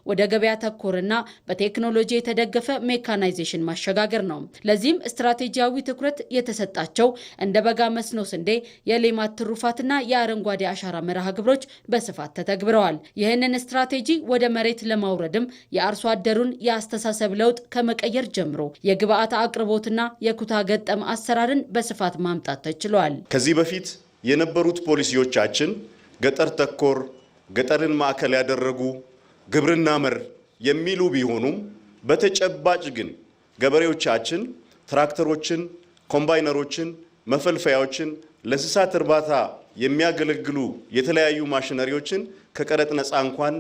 ወደ ገበያ ተኮርና በቴክኖሎጂ የተደገፈ ሜካናይዜሽን ማሸጋገር ነው። ለዚህም ስትራቴጂያዊ ትኩረት የተሰጣቸው እንደ በጋ መስኖ ስንዴ፣ የሌማት ትሩፋትና የአረንጓዴ አሻራ መርሃ ግብሮች በስፋት ተተግብረዋል። ይህንን ስትራቴጂ ወደ መሬት ለማውረድም የአርሶ አደሩን የአስተሳሰብ ለውጥ ከመቀየር ጀምሮ የግብአት አቅርቦትና የኩታ ገጠም አሰራርን በስፋት ማምጣት ተችሏል። ከዚህ በፊት የነበሩት ፖሊሲዎቻችን ገጠር ተኮር፣ ገጠርን ማዕከል ያደረጉ ግብርና መር የሚሉ ቢሆኑም በተጨባጭ ግን ገበሬዎቻችን ትራክተሮችን፣ ኮምባይነሮችን፣ መፈልፈያዎችን፣ ለእንስሳት እርባታ የሚያገለግሉ የተለያዩ ማሽነሪዎችን ከቀረጥ ነፃ እንኳን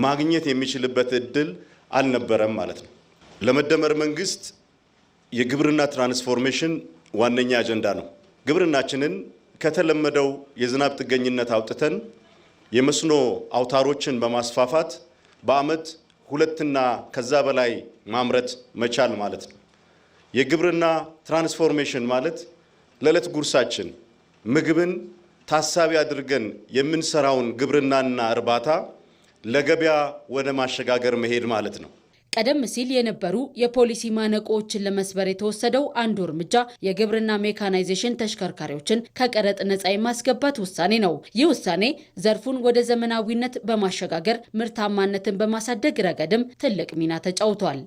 ማግኘት የሚችልበት እድል አልነበረም ማለት ነው። ለመደመር መንግስት የግብርና ትራንስፎርሜሽን ዋነኛ አጀንዳ ነው። ግብርናችንን ከተለመደው የዝናብ ጥገኝነት አውጥተን የመስኖ አውታሮችን በማስፋፋት በአመት 2 ከዛ በላይ ማምረት መቻል ማለት ነው። የግብርና ትራንስፎርሜሽን ማለት ለዕለት ጉርሳችን ምግብን ታሳቢ አድርገን የምንሰራውን ግብርናና እርባታ ለገበያ ወደ ማሸጋገር መሄድ ማለት ነው። ቀደም ሲል የነበሩ የፖሊሲ ማነቆዎችን ለመስበር የተወሰደው አንዱ እርምጃ የግብርና ሜካናይዜሽን ተሽከርካሪዎችን ከቀረጥ ነፃ የማስገባት ውሳኔ ነው። ይህ ውሳኔ ዘርፉን ወደ ዘመናዊነት በማሸጋገር ምርታማነትን በማሳደግ ረገድም ትልቅ ሚና ተጫውቷል።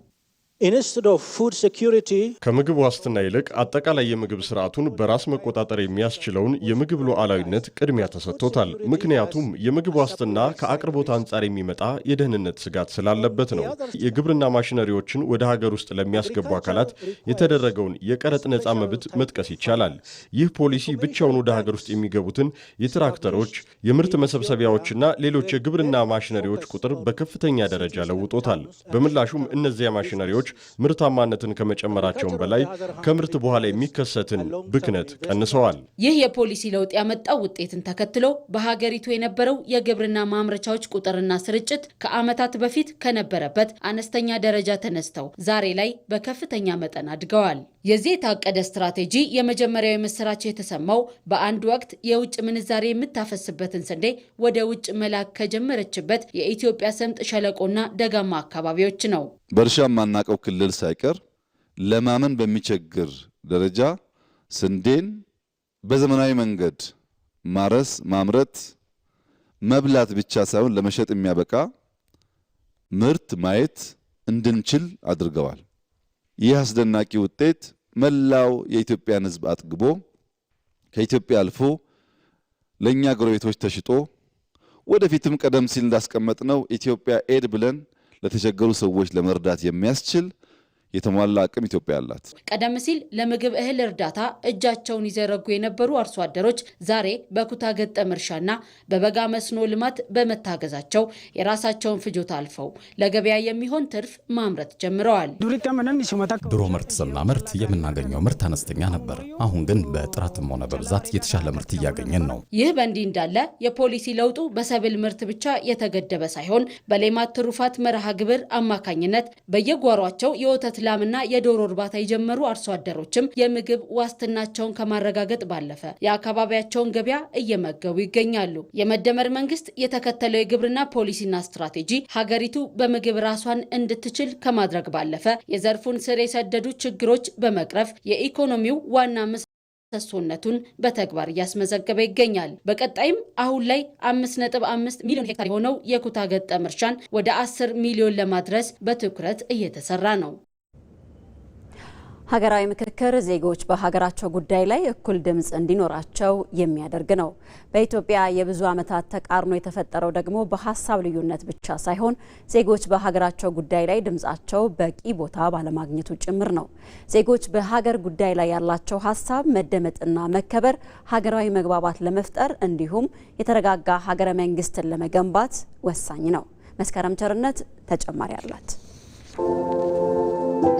ከምግብ ዋስትና ይልቅ አጠቃላይ የምግብ ስርዓቱን በራስ መቆጣጠር የሚያስችለውን የምግብ ሉዓላዊነት ቅድሚያ ተሰጥቶታል። ምክንያቱም የምግብ ዋስትና ከአቅርቦት አንጻር የሚመጣ የደህንነት ስጋት ስላለበት ነው። የግብርና ማሽነሪዎችን ወደ ሀገር ውስጥ ለሚያስገቡ አካላት የተደረገውን የቀረጥ ነፃ መብት መጥቀስ ይቻላል። ይህ ፖሊሲ ብቻውን ወደ ሀገር ውስጥ የሚገቡትን የትራክተሮች፣ የምርት መሰብሰቢያዎችና ሌሎች የግብርና ማሽነሪዎች ቁጥር በከፍተኛ ደረጃ ለውጦታል። በምላሹም እነዚያ ማሽነሪዎች ምርታማነትን ከመጨመራቸውም በላይ ከምርት በኋላ የሚከሰትን ብክነት ቀንሰዋል። ይህ የፖሊሲ ለውጥ ያመጣው ውጤትን ተከትሎ በሀገሪቱ የነበረው የግብርና ማምረቻዎች ቁጥርና ስርጭት ከዓመታት በፊት ከነበረበት አነስተኛ ደረጃ ተነስተው ዛሬ ላይ በከፍተኛ መጠን አድገዋል። የዚህ የታቀደ ስትራቴጂ የመጀመሪያው የምስራች የተሰማው በአንድ ወቅት የውጭ ምንዛሬ የምታፈስበትን ስንዴ ወደ ውጭ መላክ ከጀመረችበት የኢትዮጵያ ሰምጥ ሸለቆና ደጋማ አካባቢዎች ነው። በእርሻ የማናቀው ክልል ሳይቀር ለማመን በሚቸግር ደረጃ ስንዴን በዘመናዊ መንገድ ማረስ፣ ማምረት፣ መብላት ብቻ ሳይሆን ለመሸጥ የሚያበቃ ምርት ማየት እንድንችል አድርገዋል። ይህ አስደናቂ ውጤት መላው የኢትዮጵያን ሕዝብ አጥግቦ ከኢትዮጵያ አልፎ ለኛ ጎረቤቶች ተሽጦ ወደፊትም ቀደም ሲል እንዳስቀመጥነው ኢትዮጵያ ኤድ ብለን ለተቸገሩ ሰዎች ለመርዳት የሚያስችል የተሟላ አቅም ኢትዮጵያ አላት። ቀደም ሲል ለምግብ እህል እርዳታ እጃቸውን ይዘረጉ የነበሩ አርሶ አደሮች ዛሬ በኩታ ገጠም እርሻና በበጋ መስኖ ልማት በመታገዛቸው የራሳቸውን ፍጆታ አልፈው ለገበያ የሚሆን ትርፍ ማምረት ጀምረዋል። ድሮ ምርት ስናመርት የምናገኘው ምርት አነስተኛ ነበር። አሁን ግን በጥራትም ሆነ በብዛት የተሻለ ምርት እያገኘን ነው። ይህ በእንዲህ እንዳለ የፖሊሲ ለውጡ በሰብል ምርት ብቻ የተገደበ ሳይሆን በሌማት ትሩፋት መርሃ ግብር አማካኝነት በየጓሯቸው የወተት ላምና የዶሮ እርባታ የጀመሩ አርሶ አደሮችም የምግብ ዋስትናቸውን ከማረጋገጥ ባለፈ የአካባቢያቸውን ገበያ እየመገቡ ይገኛሉ። የመደመር መንግስት የተከተለው የግብርና ፖሊሲና ስትራቴጂ ሀገሪቱ በምግብ ራሷን እንድትችል ከማድረግ ባለፈ የዘርፉን ስር የሰደዱ ችግሮች በመቅረፍ የኢኮኖሚው ዋና ምሰሶነቱን በተግባር እያስመዘገበ ይገኛል። በቀጣይም አሁን ላይ 5.5 ሚሊዮን ሄክታር የሆነው የኩታ ገጠም እርሻን ወደ 10 ሚሊዮን ለማድረስ በትኩረት እየተሰራ ነው። ሀገራዊ ምክክር ዜጎች በሀገራቸው ጉዳይ ላይ እኩል ድምፅ እንዲኖራቸው የሚያደርግ ነው። በኢትዮጵያ የብዙ ዓመታት ተቃርኖ የተፈጠረው ደግሞ በሀሳብ ልዩነት ብቻ ሳይሆን ዜጎች በሀገራቸው ጉዳይ ላይ ድምፃቸው በቂ ቦታ ባለማግኘቱ ጭምር ነው። ዜጎች በሀገር ጉዳይ ላይ ያላቸው ሀሳብ መደመጥና መከበር ሀገራዊ መግባባት ለመፍጠር እንዲሁም የተረጋጋ ሀገረ መንግስትን ለመገንባት ወሳኝ ነው። መስከረም ቸርነት ተጨማሪ አላት።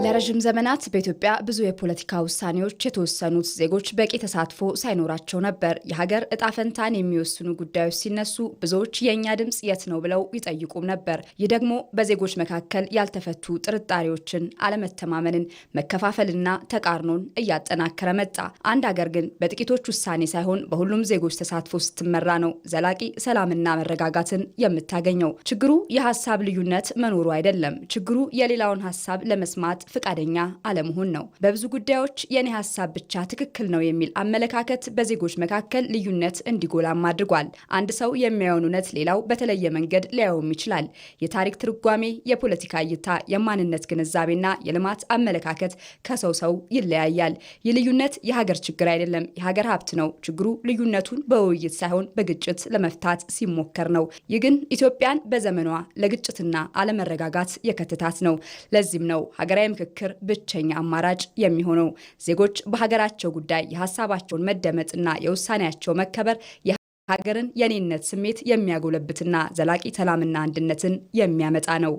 ለረጅም ዘመናት በኢትዮጵያ ብዙ የፖለቲካ ውሳኔዎች የተወሰኑት ዜጎች በቂ ተሳትፎ ሳይኖራቸው ነበር። የሀገር እጣ ፈንታን የሚወስኑ ጉዳዮች ሲነሱ ብዙዎች የእኛ ድምፅ የት ነው ብለው ይጠይቁም ነበር። ይህ ደግሞ በዜጎች መካከል ያልተፈቱ ጥርጣሬዎችን፣ አለመተማመንን፣ መከፋፈልና ተቃርኖን እያጠናከረ መጣ። አንድ ሀገር ግን በጥቂቶች ውሳኔ ሳይሆን በሁሉም ዜጎች ተሳትፎ ስትመራ ነው ዘላቂ ሰላምና መረጋጋትን የምታገኘው። ችግሩ የሀሳብ ልዩነት መኖሩ አይደለም። ችግሩ የሌላውን ሀሳብ ለመስማት ፍቃደኛ አለመሆን ነው። በብዙ ጉዳዮች የኔ ሀሳብ ብቻ ትክክል ነው የሚል አመለካከት በዜጎች መካከል ልዩነት እንዲጎላም አድርጓል። አንድ ሰው የሚያየውን እውነት ሌላው በተለየ መንገድ ሊያየውም ይችላል። የታሪክ ትርጓሜ፣ የፖለቲካ እይታ፣ የማንነት ግንዛቤና የልማት አመለካከት ከሰው ሰው ይለያያል። ይህ ልዩነት የሀገር ችግር አይደለም፣ የሀገር ሀብት ነው። ችግሩ ልዩነቱን በውይይት ሳይሆን በግጭት ለመፍታት ሲሞከር ነው። ይህ ግን ኢትዮጵያን በዘመኗ ለግጭትና አለመረጋጋት የከተታት ነው። ለዚህም ነው ሀገራዊ ምክክር ብቸኛ አማራጭ የሚሆነው። ዜጎች በሀገራቸው ጉዳይ የሀሳባቸውን መደመጥና የውሳኔያቸው መከበር የሀገርን የኔነት ስሜት የሚያጎለብትና ዘላቂ ሰላምና አንድነትን የሚያመጣ ነው።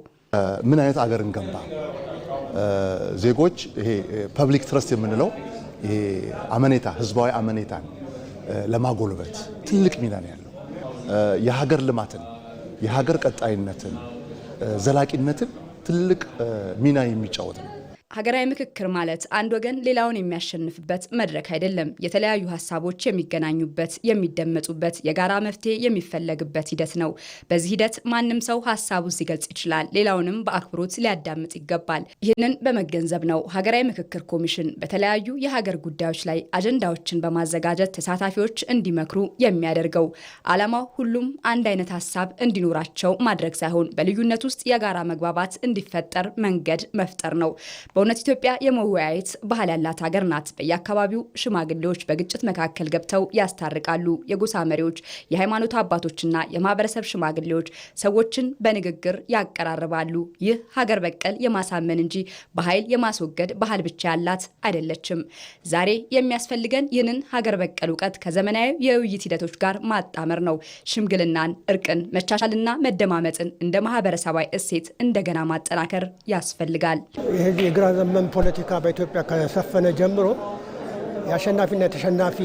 ምን አይነት አገርን ገንባ? ዜጎች ይሄ ፐብሊክ ትረስት የምንለው ይሄ አመኔታ፣ ህዝባዊ አመኔታን ለማጎልበት ትልቅ ሚና ነው ያለው። የሀገር ልማትን፣ የሀገር ቀጣይነትን፣ ዘላቂነትን ትልቅ ሚና የሚጫወት ነው። ሀገራዊ ምክክር ማለት አንድ ወገን ሌላውን የሚያሸንፍበት መድረክ አይደለም። የተለያዩ ሀሳቦች የሚገናኙበት፣ የሚደመጡበት፣ የጋራ መፍትሄ የሚፈለግበት ሂደት ነው። በዚህ ሂደት ማንም ሰው ሀሳቡን ሲገልጽ ይችላል፣ ሌላውንም በአክብሮት ሊያዳምጥ ይገባል። ይህንን በመገንዘብ ነው ሀገራዊ ምክክር ኮሚሽን በተለያዩ የሀገር ጉዳዮች ላይ አጀንዳዎችን በማዘጋጀት ተሳታፊዎች እንዲመክሩ የሚያደርገው። ዓላማው ሁሉም አንድ አይነት ሀሳብ እንዲኖራቸው ማድረግ ሳይሆን በልዩነት ውስጥ የጋራ መግባባት እንዲፈጠር መንገድ መፍጠር ነው። በእውነት ኢትዮጵያ የመወያየት ባህል ያላት ሀገር ናት። በየአካባቢው ሽማግሌዎች በግጭት መካከል ገብተው ያስታርቃሉ። የጎሳ መሪዎች፣ የሃይማኖት አባቶችና የማህበረሰብ ሽማግሌዎች ሰዎችን በንግግር ያቀራርባሉ። ይህ ሀገር በቀል የማሳመን እንጂ በኃይል የማስወገድ ባህል ብቻ ያላት አይደለችም። ዛሬ የሚያስፈልገን ይህንን ሀገር በቀል እውቀት ከዘመናዊ የውይይት ሂደቶች ጋር ማጣመር ነው። ሽምግልናን፣ እርቅን፣ መቻቻልና መደማመጥን እንደ ማህበረሰባዊ እሴት እንደገና ማጠናከር ያስፈልጋል። የግራ ዘመን ፖለቲካ በኢትዮጵያ ከሰፈነ ጀምሮ የአሸናፊና የተሸናፊ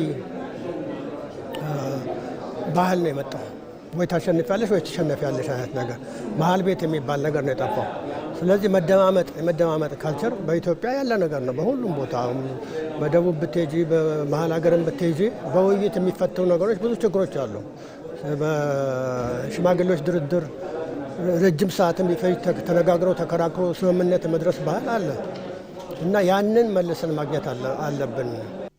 ባህል ነው የመጣው። ወይ ታሸንፊያለሽ ወይ ትሸነፊያለሽ አይነት ነገር፣ መሀል ቤት የሚባል ነገር ነው የጠፋው። ስለዚህ የመደማመጥ ካልቸር በኢትዮጵያ ያለ ነገር ነው። በሁሉም ቦታ በደቡብ ብትሄጂ፣ በመሀል ሀገርን ብትሄጂ በውይይት የሚፈቱ ነገሮች ብዙ ችግሮች አሉ። በሽማግሌዎች ድርድር ረጅም ሰዓት የሚፈጅ ተነጋግረው ተከራክሮ ስምምነት መድረስ ባህል አለ እና ያንን መልሰን ማግኘት አለብን።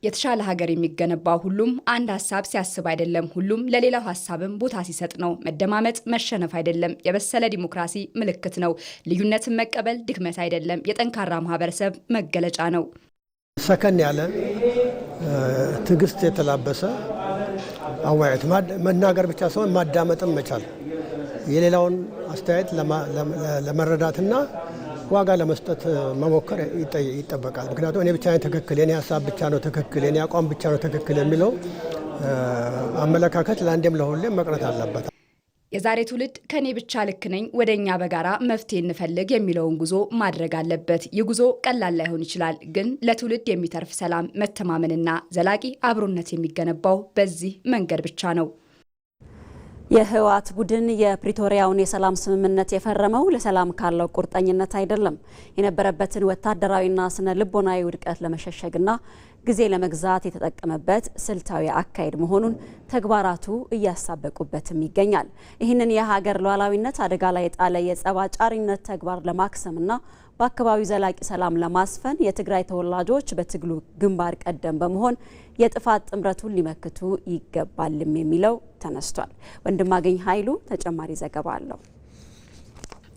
የተሻለ ሀገር የሚገነባው ሁሉም አንድ ሀሳብ ሲያስብ አይደለም፣ ሁሉም ለሌላው ሀሳብም ቦታ ሲሰጥ ነው። መደማመጥ መሸነፍ አይደለም፣ የበሰለ ዲሞክራሲ ምልክት ነው። ልዩነትን መቀበል ድክመት አይደለም፣ የጠንካራ ማህበረሰብ መገለጫ ነው። ሰከን ያለ ትዕግስት የተላበሰ አወያየት መናገር ብቻ ሳይሆን ማዳመጥም መቻል፣ የሌላውን አስተያየት ለመረዳትና ዋጋ ለመስጠት መሞከር ይጠበቃል። ምክንያቱም እኔ ብቻ ነኝ ትክክል፣ የኔ ሀሳብ ብቻ ነው ትክክል፣ የኔ አቋም ብቻ ነው ትክክል የሚለው አመለካከት ለአንዴም ለሁሌም መቅረት አለበት። የዛሬ ትውልድ ከኔ ብቻ ልክ ነኝ፣ ወደኛ በጋራ መፍትሄ እንፈልግ የሚለውን ጉዞ ማድረግ አለበት። ይህ ጉዞ ቀላል ላይሆን ይችላል፣ ግን ለትውልድ የሚተርፍ ሰላም፣ መተማመንና ዘላቂ አብሮነት የሚገነባው በዚህ መንገድ ብቻ ነው። የህወሓት ቡድን የፕሪቶሪያውን የሰላም ስምምነት የፈረመው ለሰላም ካለው ቁርጠኝነት አይደለም። የነበረበትን ወታደራዊና ስነ ልቦናዊ ውድቀት ለመሸሸግና ጊዜ ለመግዛት የተጠቀመበት ስልታዊ አካሄድ መሆኑን ተግባራቱ እያሳበቁበትም ይገኛል። ይህንን የሀገር ሉዓላዊነት አደጋ ላይ የጣለ የጸብ አጫሪነት ተግባር ለማክሰምና በአካባቢው ዘላቂ ሰላም ለማስፈን የትግራይ ተወላጆች በትግሉ ግንባር ቀደም በመሆን የጥፋት ጥምረቱን ሊመክቱ ይገባልም የሚለው ተነስቷል። ወንድማገኝ ኃይሉ ተጨማሪ ዘገባ አለው።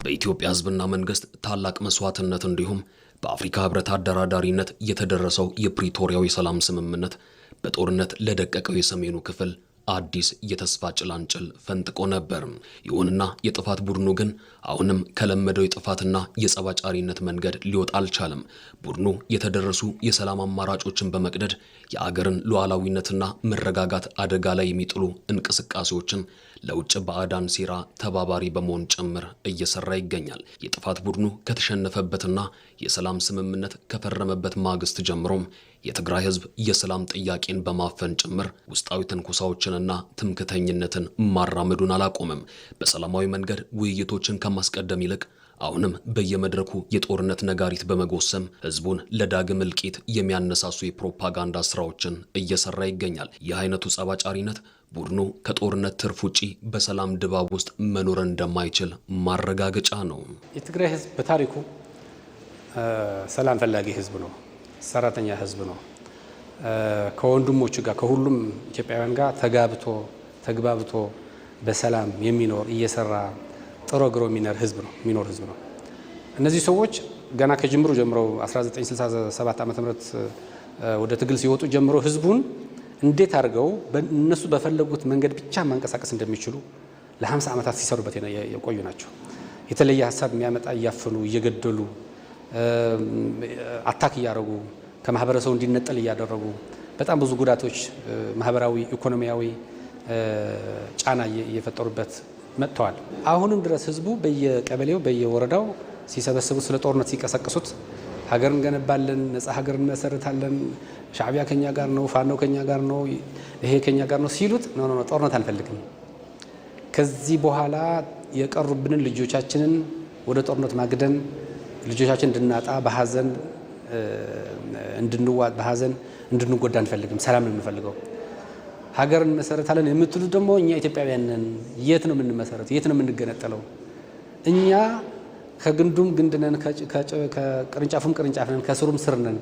በኢትዮጵያ ሕዝብና መንግስት ታላቅ መስዋዕትነት እንዲሁም በአፍሪካ ህብረት አደራዳሪነት የተደረሰው የፕሪቶሪያው የሰላም ስምምነት በጦርነት ለደቀቀው የሰሜኑ ክፍል አዲስ የተስፋ ጭላንጭል ፈንጥቆ ነበር። ይሁንና የጥፋት ቡድኑ ግን አሁንም ከለመደው የጥፋትና የጸባጫሪነት መንገድ ሊወጣ አልቻለም። ቡድኑ የተደረሱ የሰላም አማራጮችን በመቅደድ የአገርን ሉዓላዊነትና መረጋጋት አደጋ ላይ የሚጥሉ እንቅስቃሴዎችን ለውጭ ባዕዳን ሴራ ተባባሪ በመሆን ጭምር እየሰራ ይገኛል። የጥፋት ቡድኑ ከተሸነፈበትና የሰላም ስምምነት ከፈረመበት ማግስት ጀምሮም የትግራይ ህዝብ የሰላም ጥያቄን በማፈን ጭምር ውስጣዊ ትንኮሳዎችንና ትምክተኝነትን ማራመዱን አላቆመም። በሰላማዊ መንገድ ውይይቶችን ከማስቀደም ይልቅ አሁንም በየመድረኩ የጦርነት ነጋሪት በመጎሰም ህዝቡን ለዳግም እልቂት የሚያነሳሱ የፕሮፓጋንዳ ስራዎችን እየሰራ ይገኛል። ይህ አይነቱ ጸባጫሪነት ቡድኑ ከጦርነት ትርፍ ውጪ በሰላም ድባብ ውስጥ መኖር እንደማይችል ማረጋገጫ ነው። የትግራይ ህዝብ በታሪኩ ሰላም ፈላጊ ህዝብ ነው። ሰራተኛ ህዝብ ነው። ከወንድሞቹ ጋር ከሁሉም ኢትዮጵያውያን ጋር ተግባብቶ በሰላም የሚኖር እየሰራ ጥሮ ግሮ የሚኖር ህዝብ ነው። እነዚህ ሰዎች ገና ከጅምሩ ጀምሮ 1967 ዓ.ም ወደ ትግል ሲወጡ ጀምሮ ህዝቡን እንዴት አድርገው እነሱ በፈለጉት መንገድ ብቻ ማንቀሳቀስ እንደሚችሉ ለ50 ዓመታት ሲሰሩበት የቆዩ ናቸው። የተለየ ሀሳብ የሚያመጣ እያፈኑ እየገደሉ አታክ እያደረጉ ከማህበረሰቡ እንዲነጠል እያደረጉ በጣም ብዙ ጉዳቶች ማህበራዊ፣ ኢኮኖሚያዊ ጫና እየፈጠሩበት መጥተዋል። አሁንም ድረስ ህዝቡ በየቀበሌው በየወረዳው ሲሰበስቡ ስለ ጦርነት ሲቀሰቅሱት ሀገር እንገነባለን፣ ነጻ ሀገር እንመሰርታለን፣ ሻዕቢያ ከኛ ጋር ነው፣ ፋኖ ከኛ ጋር ነው፣ ይሄ ከኛ ጋር ነው ሲሉት ኖ ጦርነት አንፈልግም፣ ከዚህ በኋላ የቀሩብንን ልጆቻችንን ወደ ጦርነት ማግደን ልጆቻችን እንድናጣ በሐዘን እንድንጎዳ አንፈልግም፣ ሰላም ነው የምንፈልገው። ሀገር እንመሰርታለን የምትሉት ደግሞ እኛ ኢትዮጵያውያን ነን። የት ነው የምንመሰረት? የት ነው የምንገነጠለው? እኛ ከግንዱም ግንድ ነን፣ ከቅርንጫፉም ቅርንጫፍ ነን፣ ከስሩም ስር ነን።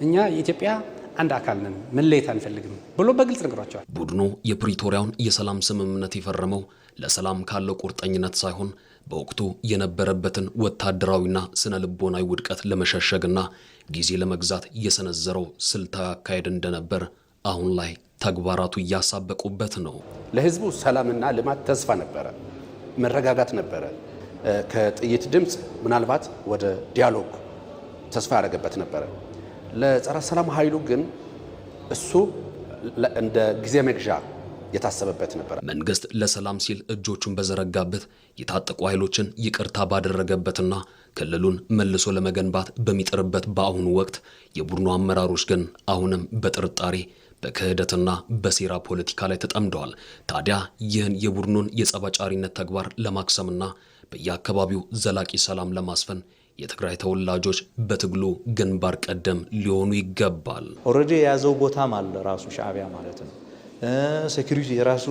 እኛ የኢትዮጵያ አንድ አካል ነን፣ መለየት አንፈልግም ብሎ በግልጽ ነግሯቸዋል። ቡድኑ የፕሪቶሪያውን የሰላም ስምምነት የፈረመው ለሰላም ካለው ቁርጠኝነት ሳይሆን በወቅቱ የነበረበትን ወታደራዊና ስነ ልቦናዊ ውድቀት ለመሸሸግና ጊዜ ለመግዛት የሰነዘረው ስልታዊ አካሄድ እንደነበር አሁን ላይ ተግባራቱ እያሳበቁበት ነው። ለህዝቡ ሰላምና ልማት ተስፋ ነበረ፣ መረጋጋት ነበረ። ከጥይት ድምፅ ምናልባት ወደ ዲያሎግ ተስፋ ያደረገበት ነበረ። ለጸረ ሰላም ኃይሉ ግን እሱ እንደ ጊዜ መግዣ የታሰበበት ነበር። መንግስት ለሰላም ሲል እጆቹን በዘረጋበት የታጠቁ ኃይሎችን ይቅርታ ባደረገበትና ክልሉን መልሶ ለመገንባት በሚጥርበት በአሁኑ ወቅት የቡድኑ አመራሮች ግን አሁንም በጥርጣሬ በክህደትና በሴራ ፖለቲካ ላይ ተጠምደዋል። ታዲያ ይህን የቡድኑን የጸባጫሪነት ተግባር ለማክሰምና በየአካባቢው ዘላቂ ሰላም ለማስፈን የትግራይ ተወላጆች በትግሉ ግንባር ቀደም ሊሆኑ ይገባል። ኦልሬዲ የያዘው ቦታም አለ ራሱ ሻዕቢያ ማለት ነው። ሴኩሪቲ የራሱ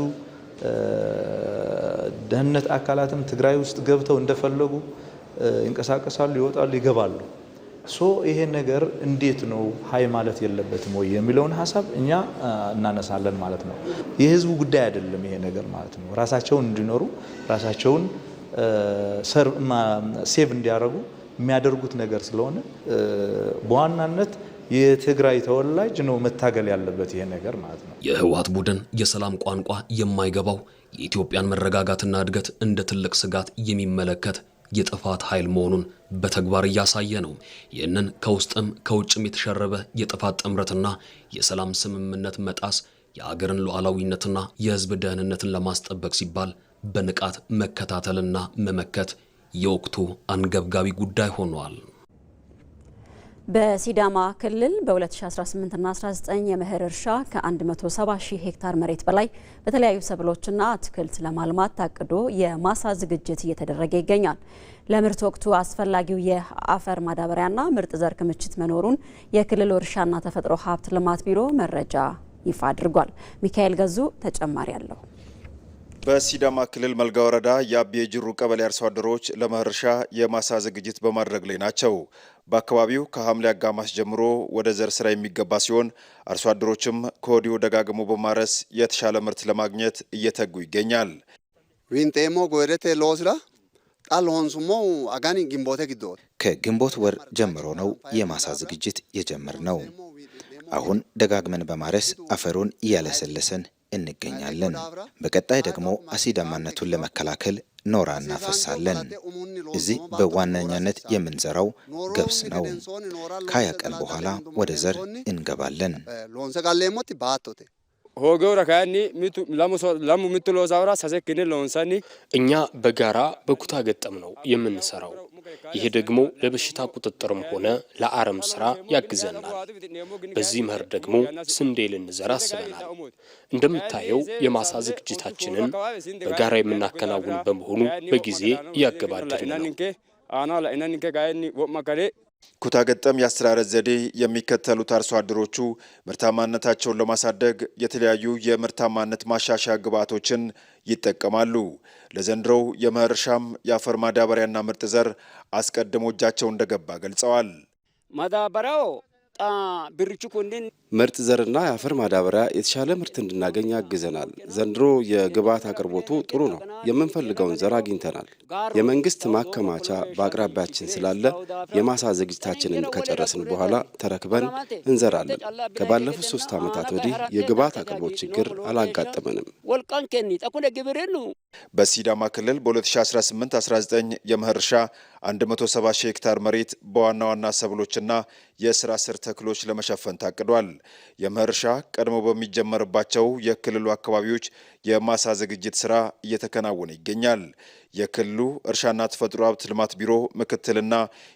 ደህንነት አካላትም ትግራይ ውስጥ ገብተው እንደፈለጉ ይንቀሳቀሳሉ፣ ይወጣሉ፣ ይገባሉ። ይሄ ነገር እንዴት ነው ሀይ ማለት የለበትም ወይ የሚለውን ሀሳብ እኛ እናነሳለን ማለት ነው። የህዝቡ ጉዳይ አይደለም ይሄ ነገር ማለት ነው። ራሳቸውን እንዲኖሩ ራሳቸውን ሴቭ እንዲያደርጉ የሚያደርጉት ነገር ስለሆነ በዋናነት የትግራይ ተወላጅ ነው መታገል ያለበት ይሄ ነገር ማለት ነው። የህወሓት ቡድን የሰላም ቋንቋ የማይገባው የኢትዮጵያን መረጋጋትና እድገት እንደ ትልቅ ስጋት የሚመለከት የጥፋት ኃይል መሆኑን በተግባር እያሳየ ነው። ይህንን ከውስጥም ከውጭም የተሸረበ የጥፋት ጥምረትና የሰላም ስምምነት መጣስ የአገርን ሉዓላዊነትና የህዝብ ደህንነትን ለማስጠበቅ ሲባል በንቃት መከታተልና መመከት የወቅቱ አንገብጋቢ ጉዳይ ሆኗል። በሲዳማ ክልል በ2018ና 19 የመኸር እርሻ ከ170 ሺህ ሄክታር መሬት በላይ በተለያዩ ሰብሎችና አትክልት ለማልማት ታቅዶ የማሳ ዝግጅት እየተደረገ ይገኛል። ለምርት ወቅቱ አስፈላጊው የአፈር ማዳበሪያና ምርጥ ዘር ክምችት መኖሩን የክልሉ እርሻና ተፈጥሮ ሀብት ልማት ቢሮ መረጃ ይፋ አድርጓል። ሚካኤል ገዙ ተጨማሪ አለው። በሲዳማ ክልል መልጋ ወረዳ የአቤ ጅሩ ቀበሌ አርሶ አደሮች ለመኸር እርሻ የማሳ ዝግጅት በማድረግ ላይ ናቸው። በአካባቢው ከሐምሌ አጋማሽ ጀምሮ ወደ ዘር ስራ የሚገባ ሲሆን አርሶ አደሮችም ከወዲሁ ደጋግሞ በማረስ የተሻለ ምርት ለማግኘት እየተጉ ይገኛል። ዊንቴሞ ጎረቴ ሎስራ ጣልሆንሱሞ አጋኒ ግንቦቴ ግዶ ከግንቦት ወር ጀምሮ ነው የማሳ ዝግጅት የጀመርነው። አሁን ደጋግመን በማረስ አፈሩን እያለሰለሰን እንገኛለን። በቀጣይ ደግሞ አሲዳማነቱን ለመከላከል ኖራ እናፈሳለን። እዚህ በዋነኛነት የምንዘራው ገብስ ነው። ከ20 ቀን በኋላ ወደ ዘር እንገባለን። እኛ በጋራ በኩታ ገጠም ነው የምንሰራው። ይሄ ደግሞ ለበሽታ ቁጥጥርም ሆነ ለአረም ስራ ያግዘናል። በዚህ መኸር ደግሞ ስንዴ ልንዘራ አስበናል። እንደምታየው የማሳ ዝግጅታችንን በጋራ የምናከናውን በመሆኑ በጊዜ እያገባደድን ነው። ኩታ ገጠም የአስተራረስ ዘዴ የሚከተሉት አርሶ አደሮቹ ምርታማነታቸውን ለማሳደግ የተለያዩ የምርታማነት ማሻሻያ ግብዓቶችን ይጠቀማሉ። ለዘንድሮው የመኸር እርሻም የአፈር ማዳበሪያና ምርጥ ዘር አስቀድሞ እጃቸው እንደገባ ገልጸዋል። ማዳበሪያው ምርጥ ዘርና የአፈር ማዳበሪያ የተሻለ ምርት እንድናገኝ ያግዘናል። ዘንድሮ የግብዓት አቅርቦቱ ጥሩ ነው። የምንፈልገውን ዘር አግኝተናል። የመንግስት ማከማቻ በአቅራቢያችን ስላለ የማሳ ዝግጅታችንን ከጨረስን በኋላ ተረክበን እንዘራለን። ከባለፉት 3 ዓመታት ወዲህ የግብዓት አቅርቦት ችግር አላጋጠመንም። በሲዳማ ክልል በ2018-19 የመኸር እርሻ 170 ሺህ ሄክታር መሬት በዋና ዋና ሰብሎችና የስራ ስር ተክሎች ለመሸፈን ታቅዷል። የመኸር እርሻ ቀድሞ በሚጀመርባቸው የክልሉ አካባቢዎች የማሳ ዝግጅት ስራ እየተከናወነ ይገኛል። የክልሉ እርሻና ተፈጥሮ ሀብት ልማት ቢሮ ምክትልና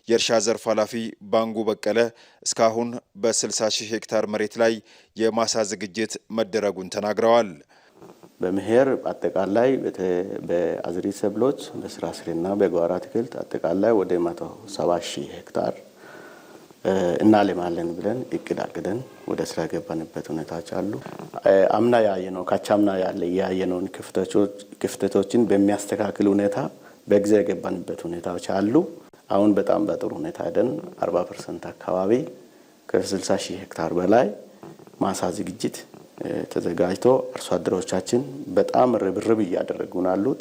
የእርሻ ዘርፍ ኃላፊ ባንጉ በቀለ እስካሁን በ60 ሺህ ሄክታር መሬት ላይ የማሳ ዝግጅት መደረጉን ተናግረዋል። በመኸር አጠቃላይ በአዝርዕት ሰብሎች በስራ ስርና በጓሮ አትክልት አጠቃላይ ወደ 170 ሺህ ሄክታር እናለማለን ብለን እቅድ አቅደን ወደ ስራ የገባንበት ሁኔታዎች አሉ። አምና ያየነው ካቻምና ያየነውን ክፍተቶችን በሚያስተካክል ሁኔታ በጊዜ የገባንበት ሁኔታዎች አሉ። አሁን በጣም በጥሩ ሁኔታ ሄደን 40% አካባቢ ከ60 ሺህ ሄክታር በላይ ማሳ ዝግጅት ተዘጋጅቶ አርሶ አደሮቻችን በጣም ርብርብ እያደረጉ ናሉት።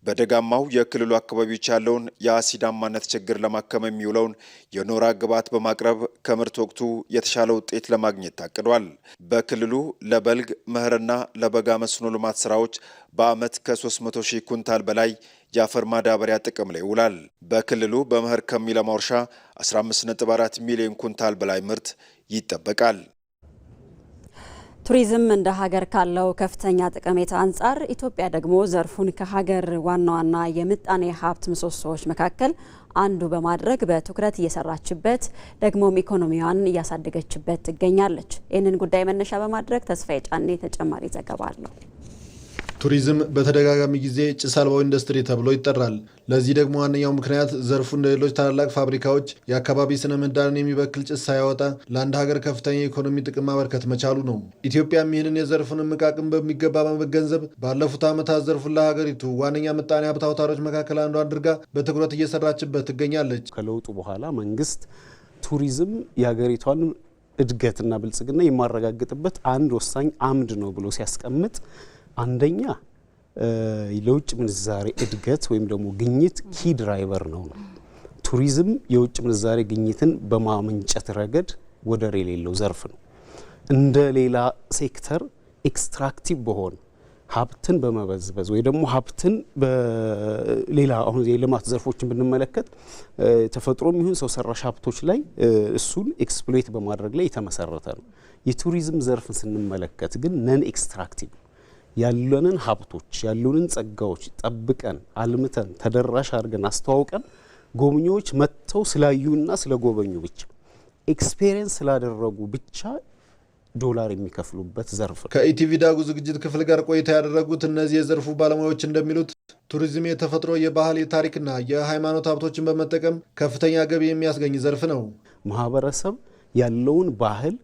በደጋማው የክልሉ አካባቢዎች ያለውን የአሲዳማነት ችግር ለማከም የሚውለውን የኖራ ግብዓት በማቅረብ ከምርት ወቅቱ የተሻለ ውጤት ለማግኘት ታቅዷል። በክልሉ ለበልግ መኸርና ለበጋ መስኖ ልማት ስራዎች በዓመት ከ300 ሺህ ኩንታል በላይ የአፈር ማዳበሪያ ጥቅም ላይ ይውላል። በክልሉ በመኸር ከሚለማው እርሻ 15.4 ሚሊዮን ኩንታል በላይ ምርት ይጠበቃል። ቱሪዝም እንደ ሀገር ካለው ከፍተኛ ጠቀሜታ አንጻር ኢትዮጵያ ደግሞ ዘርፉን ከሀገር ዋና ዋና የምጣኔ ሀብት ምሰሶዎች መካከል አንዱ በማድረግ በትኩረት እየሰራችበት ደግሞም ኢኮኖሚዋን እያሳደገችበት ትገኛለች። ይህንን ጉዳይ መነሻ በማድረግ ተስፋዬ ጫኔ ተጨማሪ ዘገባ አለው። ቱሪዝም በተደጋጋሚ ጊዜ ጭስ አልባው ኢንዱስትሪ ተብሎ ይጠራል። ለዚህ ደግሞ ዋነኛው ምክንያት ዘርፉ እንደ ሌሎች ታላላቅ ፋብሪካዎች የአካባቢ ስነ ምህዳርን የሚበክል ጭስ ሳያወጣ ለአንድ ሀገር ከፍተኛ የኢኮኖሚ ጥቅም ማበርከት መቻሉ ነው። ኢትዮጵያም ይህንን የዘርፉን እምቅ አቅም በሚገባ በመገንዘብ ባለፉት ዓመታት ዘርፉን ለሀገሪቱ ዋነኛ ምጣኔ ሀብት አውታሮች መካከል አንዱ አድርጋ በትኩረት እየሰራችበት ትገኛለች። ከለውጡ በኋላ መንግስት ቱሪዝም የሀገሪቷን እድገትና ብልጽግና የማረጋግጥበት አንድ ወሳኝ አምድ ነው ብሎ ሲያስቀምጥ አንደኛ ለውጭ ምንዛሬ እድገት ወይም ደግሞ ግኝት ኪ ድራይቨር ነው። ቱሪዝም የውጭ ምንዛሬ ግኝትን በማመንጨት ረገድ ወደር የሌለው ዘርፍ ነው። እንደ ሌላ ሴክተር ኤክስትራክቲቭ በሆነ ሀብትን በመበዝበዝ ወይ ደግሞ ሀብትን በሌላ አሁን የልማት ዘርፎችን ብንመለከት ተፈጥሮም ይሁን ሰው ሰራሽ ሀብቶች ላይ እሱን ኤክስፕሎይት በማድረግ ላይ የተመሰረተ ነው። የቱሪዝም ዘርፍን ስንመለከት ግን ነን ኤክስትራክቲቭ ያሉንን ሀብቶች ያሉንን ጸጋዎች ጠብቀን አልምተን ተደራሽ አድርገን አስተዋውቀን ጎብኚዎች መጥተው ስላዩና ስለጎበኙ ብቻ ኤክስፔሪየንስ ስላደረጉ ብቻ ዶላር የሚከፍሉበት ዘርፍ ነው። ከኢቲቪ ዳጉ ዝግጅት ክፍል ጋር ቆይታ ያደረጉት እነዚህ የዘርፉ ባለሙያዎች እንደሚሉት ቱሪዝም የተፈጥሮ የባህል የታሪክና የሃይማኖት ሀብቶችን በመጠቀም ከፍተኛ ገቢ የሚያስገኝ ዘርፍ ነው። ማህበረሰብ ያለውን ባህል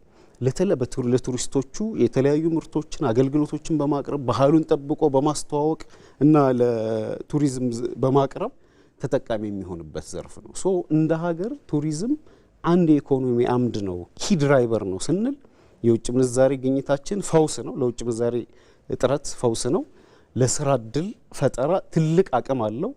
ለቱሪስቶቹ የተለያዩ ምርቶችን አገልግሎቶችን በማቅረብ ባህሉን ጠብቆ በማስተዋወቅ እና ለቱሪዝም በማቅረብ ተጠቃሚ የሚሆንበት ዘርፍ ነው። ሶ እንደ ሀገር ቱሪዝም አንድ የኢኮኖሚ አምድ ነው፣ ኪ ድራይቨር ነው ስንል የውጭ ምንዛሬ ግኝታችን ፈውስ ነው፣ ለውጭ ምንዛሬ እጥረት ፈውስ ነው፣ ለስራ እድል ፈጠራ ትልቅ አቅም አለው፣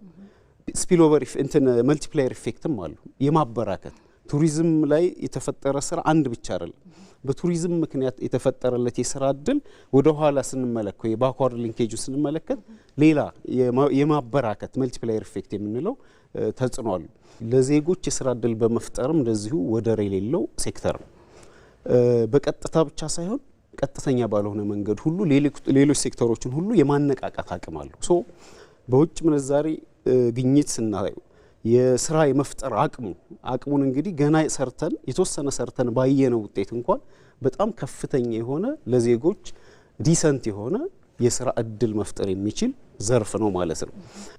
ስፒልኦቨር እንትን መልቲፕላየር ኢፌክትም አለው የማበራከት ቱሪዝም ላይ የተፈጠረ ስራ አንድ ብቻ አይደለም። በቱሪዝም ምክንያት የተፈጠረለት የስራ እድል ወደ ኋላ ስንመለከት የባክዋርድ ሊንኬጁ ስንመለከት ሌላ የማበራከት መልቲፕላየር ኢፌክት የምንለው ተጽዕኖ አሉ። ለዜጎች የስራ እድል በመፍጠርም እንደዚሁ ወደር የሌለው ሴክተር ነው። በቀጥታ ብቻ ሳይሆን ቀጥተኛ ባልሆነ መንገድ ሁሉ ሌሎች ሴክተሮችን ሁሉ የማነቃቃት አቅም አለው። ሶ በውጭ ምንዛሬ ግኝት ስናየው የስራ የመፍጠር አቅሙን እንግዲህ ገና ሰርተን የተወሰነ ሰርተን ባየነው ውጤት እንኳን በጣም ከፍተኛ የሆነ ለዜጎች ዲሰንት የሆነ የስራ እድል መፍጠር የሚችል ዘርፍ ነው ማለት ነው።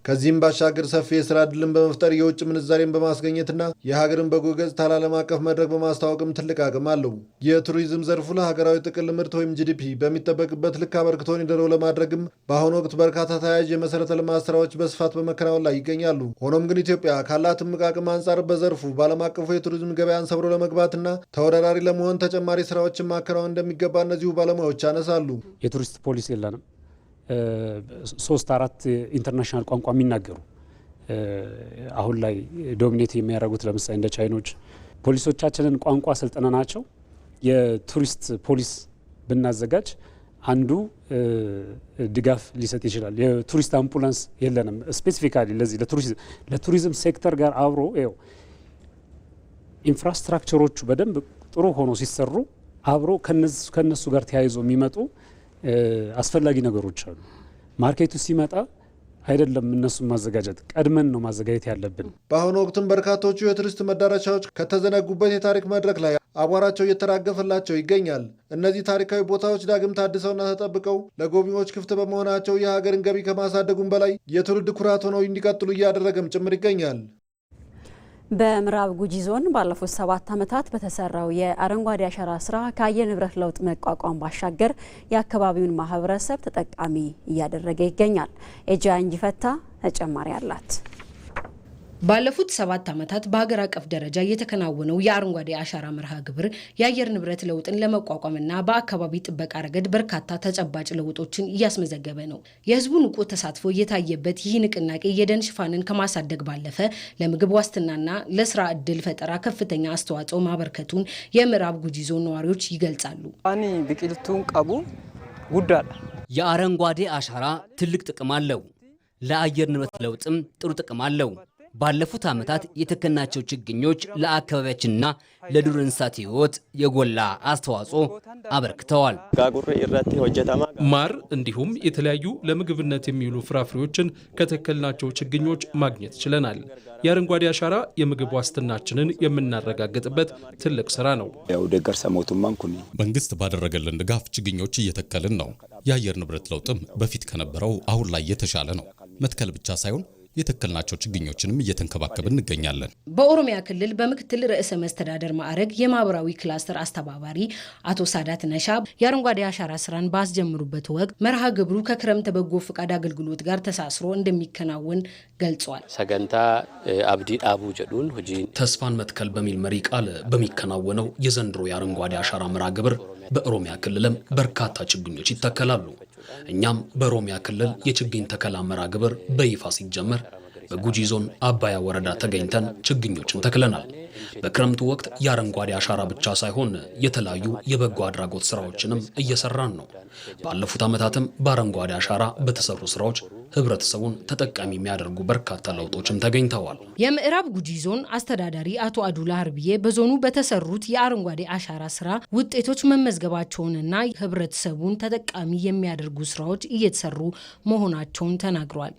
ከዚህም ባሻገር ሰፊ የስራ እድልን በመፍጠር የውጭ ምንዛሬን በማስገኘትና የሀገርን በጎ ገጽታ ለዓለም አቀፍ መድረክ በማስተዋወቅም ትልቅ አቅም አለው። የቱሪዝም ዘርፉ ለሀገራዊ ጥቅል ምርት ወይም ጂዲፒ በሚጠበቅበት ልክ አበርክቶ እንዲደርስ ለማድረግም በአሁኑ ወቅት በርካታ ተያያዥ የመሰረተ ልማት ስራዎች በስፋት በመከናወን ላይ ይገኛሉ። ሆኖም ግን ኢትዮጵያ ካላት እምቅ አቅም አንጻር በዘርፉ በዓለም አቀፉ የቱሪዝም ገበያን ሰብሮ ለመግባትና ተወዳዳሪ ለመሆን ተጨማሪ ስራዎችን ማከናወን እንደሚገባ እነዚሁ ባለሙያዎች ያነሳሉ። የቱሪስት ፖሊሲ የለንም። 3-4 ኢንተርናሽናል ቋንቋ የሚናገሩ አሁን ላይ ዶሚኔት የሚያደርጉት ለምሳሌ እንደ ቻይኖች ፖሊሶቻችንን ቋንቋ ስልጠናናቸው የቱሪስት ፖሊስ ብናዘጋጅ አንዱ ድጋፍ ሊሰጥ ይችላል። የቱሪስት አምቡላንስ የለንም። ስፔሲፊካሊ ለዚህ ለቱሪዝም ሴክተር ጋር አብሮ ይኸው ኢንፍራስትራክቸሮቹ በደንብ ጥሩ ሆኖ ሲሰሩ አብሮ ከነሱ ጋር ተያይዞ የሚመጡ አስፈላጊ ነገሮች አሉ። ማርኬቱ ሲመጣ አይደለም እነሱን ማዘጋጀት ቀድመን ነው ማዘጋጀት ያለብን። በአሁኑ ወቅትም በርካቶቹ የቱሪስት መዳረሻዎች ከተዘነጉበት የታሪክ መድረክ ላይ አቧራቸው እየተራገፈላቸው ይገኛል። እነዚህ ታሪካዊ ቦታዎች ዳግም ታድሰውና ተጠብቀው ለጎብኚዎች ክፍት በመሆናቸው የሀገርን ገቢ ከማሳደጉም በላይ የትውልድ ኩራት ሆነው እንዲቀጥሉ እያደረገም ጭምር ይገኛል። በምዕራብ ጉጂ ዞን ባለፉት 7 ዓመታት በተሰራው የአረንጓዴ አሻራ ስራ ከአየር ንብረት ለውጥ መቋቋም ባሻገር የአካባቢውን ማህበረሰብ ተጠቃሚ እያደረገ ይገኛል። ኤጃ እንጂፈታ ተጨማሪ አላት። ባለፉት 7 ዓመታት በሀገር አቀፍ ደረጃ የተከናወነው የአረንጓዴ አሻራ መርሃ ግብር የአየር ንብረት ለውጥን ለመቋቋምና በአካባቢ ጥበቃ ረገድ በርካታ ተጨባጭ ለውጦችን እያስመዘገበ ነው። የህዝቡ ንቁ ተሳትፎ የታየበት ይህ ንቅናቄ የደን ሽፋንን ከማሳደግ ባለፈ ለምግብ ዋስትናና ለስራ ዕድል ፈጠራ ከፍተኛ አስተዋጽኦ ማበርከቱን የምዕራብ ጉጂ ዞን ነዋሪዎች ይገልጻሉ። አኒ ቢቂልቱን ቀቡ ጉዳላ የአረንጓዴ አሻራ ትልቅ ጥቅም አለው። ለአየር ንብረት ለውጥም ጥሩ ጥቅም አለው። ባለፉት ዓመታት የተከናቸው ችግኞች ለአካባቢያችንና ለዱር እንስሳት ህይወት የጎላ አስተዋጽኦ አበርክተዋል። ማር እንዲሁም የተለያዩ ለምግብነት የሚውሉ ፍራፍሬዎችን ከተከልናቸው ችግኞች ማግኘት ችለናል። የአረንጓዴ አሻራ የምግብ ዋስትናችንን የምናረጋግጥበት ትልቅ ስራ ነው። መንግስት ባደረገልን ድጋፍ ችግኞች እየተከልን ነው። የአየር ንብረት ለውጥም በፊት ከነበረው አሁን ላይ የተሻለ ነው። መትከል ብቻ ሳይሆን የተከልናቸው ችግኞችንም እየተንከባከብን እንገኛለን። በኦሮሚያ ክልል በምክትል ርዕሰ መስተዳደር ማዕረግ የማህበራዊ ክላስተር አስተባባሪ አቶ ሳዳት ነሻ የአረንጓዴ አሻራ ስራን ባስጀምሩበት ወቅት መርሃ ግብሩ ከክረምት በጎ ፈቃድ አገልግሎት ጋር ተሳስሮ እንደሚከናወን ገልጿል። ሰገንታ አብዲ ዳቡ ጀዱን ተስፋን መትከል በሚል መሪ ቃል በሚከናወነው የዘንድሮ የአረንጓዴ አሻራ መርሃ ግብር በኦሮሚያ ክልልም በርካታ ችግኞች ይተከላሉ። እኛም በኦሮሚያ ክልል የችግኝ ተከላ መርሃ ግብር በይፋ ሲጀመር በጉጂ ዞን አባያ ወረዳ ተገኝተን ችግኞችን ተክለናል። በክረምቱ ወቅት የአረንጓዴ አሻራ ብቻ ሳይሆን የተለያዩ የበጎ አድራጎት ስራዎችንም እየሰራን ነው። ባለፉት ዓመታትም በአረንጓዴ አሻራ በተሰሩ ስራዎች ህብረተሰቡን ተጠቃሚ የሚያደርጉ በርካታ ለውጦችም ተገኝተዋል። የምዕራብ ጉጂ ዞን አስተዳዳሪ አቶ አዱላ ሀርቢዬ በዞኑ በተሰሩት የአረንጓዴ አሻራ ስራ ውጤቶች መመዝገባቸውንና ህብረተሰቡን ተጠቃሚ የሚያደርጉ ስራዎች እየተሰሩ መሆናቸውን ተናግሯል።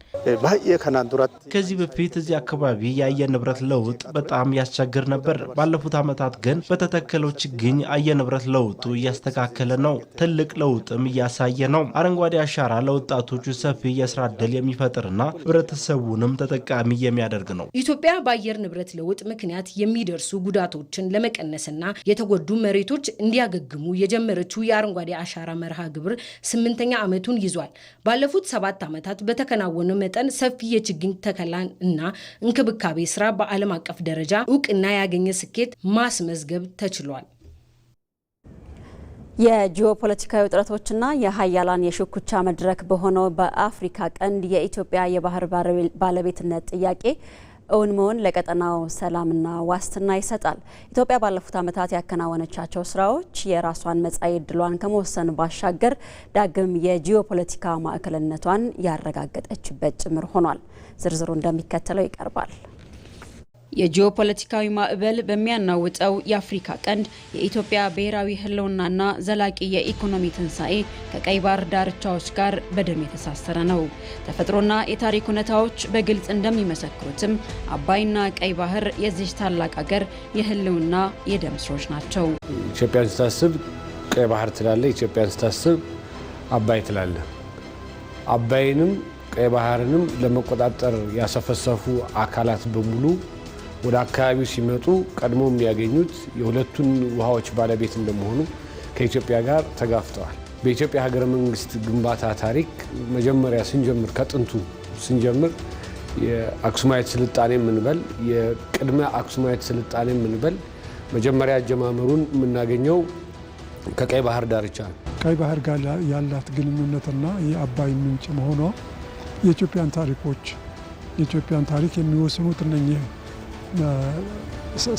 ከዚህ በፊት እዚህ አካባቢ የአየር ንብረት ለውጥ በጣም ያስቸግር ነበር። ባለፉት ዓመታት ግን በተተከለው ችግኝ አየር ንብረት ለውጡ እያስተካከለ ነው። ትልቅ ለውጥም እያሳየ ነው። አረንጓዴ አሻራ ለወጣቶቹ ሰፊ የስራ ዕድል የሚፈጥርና ህብረተሰቡንም ተጠቃሚ የሚያደርግ ነው። ኢትዮጵያ በአየር ንብረት ለውጥ ምክንያት የሚደርሱ ጉዳቶችን ለመቀነስና የተጎዱ መሬቶች እንዲያገግሙ የጀመረችው የአረንጓዴ አሻራ መርሃ ግብር 8ኛ ዓመቱን ይዟል። ባለፉት 7 ዓመታት በተከናወነው መጠን ሰፊ የችግኝ ተከላን እና እንክብካቤ ስራ በዓለም አቀፍ ደረጃ እውቅና ያገኘ ስኬት ማስመዝገብ ተችሏል። የጂኦፖለቲካዊ ውጥረቶችና የሀያላን የሽኩቻ መድረክ በሆነው በአፍሪካ ቀንድ የኢትዮጵያ የባህር ባለቤትነት ጥያቄ እውን መሆን ለቀጠናው ሰላምና ዋስትና ይሰጣል። ኢትዮጵያ ባለፉት ዓመታት ያከናወነቻቸው ስራዎች የራሷን መጻኢ ዕድሏን ከመወሰን ባሻገር ዳግም የጂኦፖለቲካ ማዕከልነቷን ያረጋገጠችበት ጭምር ሆኗል። ዝርዝሩ እንደሚከተለው ይቀርባል። የጂኦፖለቲካዊ ማዕበል በሚያናውጠው የአፍሪካ ቀንድ የኢትዮጵያ ብሔራዊ ህልውናና ዘላቂ የኢኮኖሚ ትንሣኤ ከቀይ ባህር ዳርቻዎች ጋር በደም የተሳሰረ ነው። ተፈጥሮና የታሪክ ሁኔታዎች በግልጽ እንደሚመሰክሩትም አባይና ቀይ ባህር የዚህ ታላቅ ሀገር የህልውና የደም ስሮች ናቸው። ኢትዮጵያን ስታስብ ቀይ ባህር ትላለ፣ ኢትዮጵያን ስታስብ አባይ ትላለ። አባይንም ቀይ ባህርንም ለመቆጣጠር ያሰፈሰፉ አካላት በሙሉ ወደ አካባቢው ሲመጡ ቀድሞ የሚያገኙት የሁለቱን ውሃዎች ባለቤት እንደመሆኑ ከኢትዮጵያ ጋር ተጋፍተዋል። በኢትዮጵያ ሀገረ መንግስት ግንባታ ታሪክ መጀመሪያ ስንጀምር ከጥንቱ ስንጀምር የአክሱማይት ስልጣኔ ምንበል የቅድመ አክሱማይት ስልጣኔ ምንበል መጀመሪያ አጀማመሩን የምናገኘው ከቀይ ባህር ዳርቻ ነው። ቀይ ባህር ጋር ያላት ግንኙነትና የአባይ ምንጭ መሆኗ የኢትዮጵያን ታሪክ የሚወስኑት እነኚህ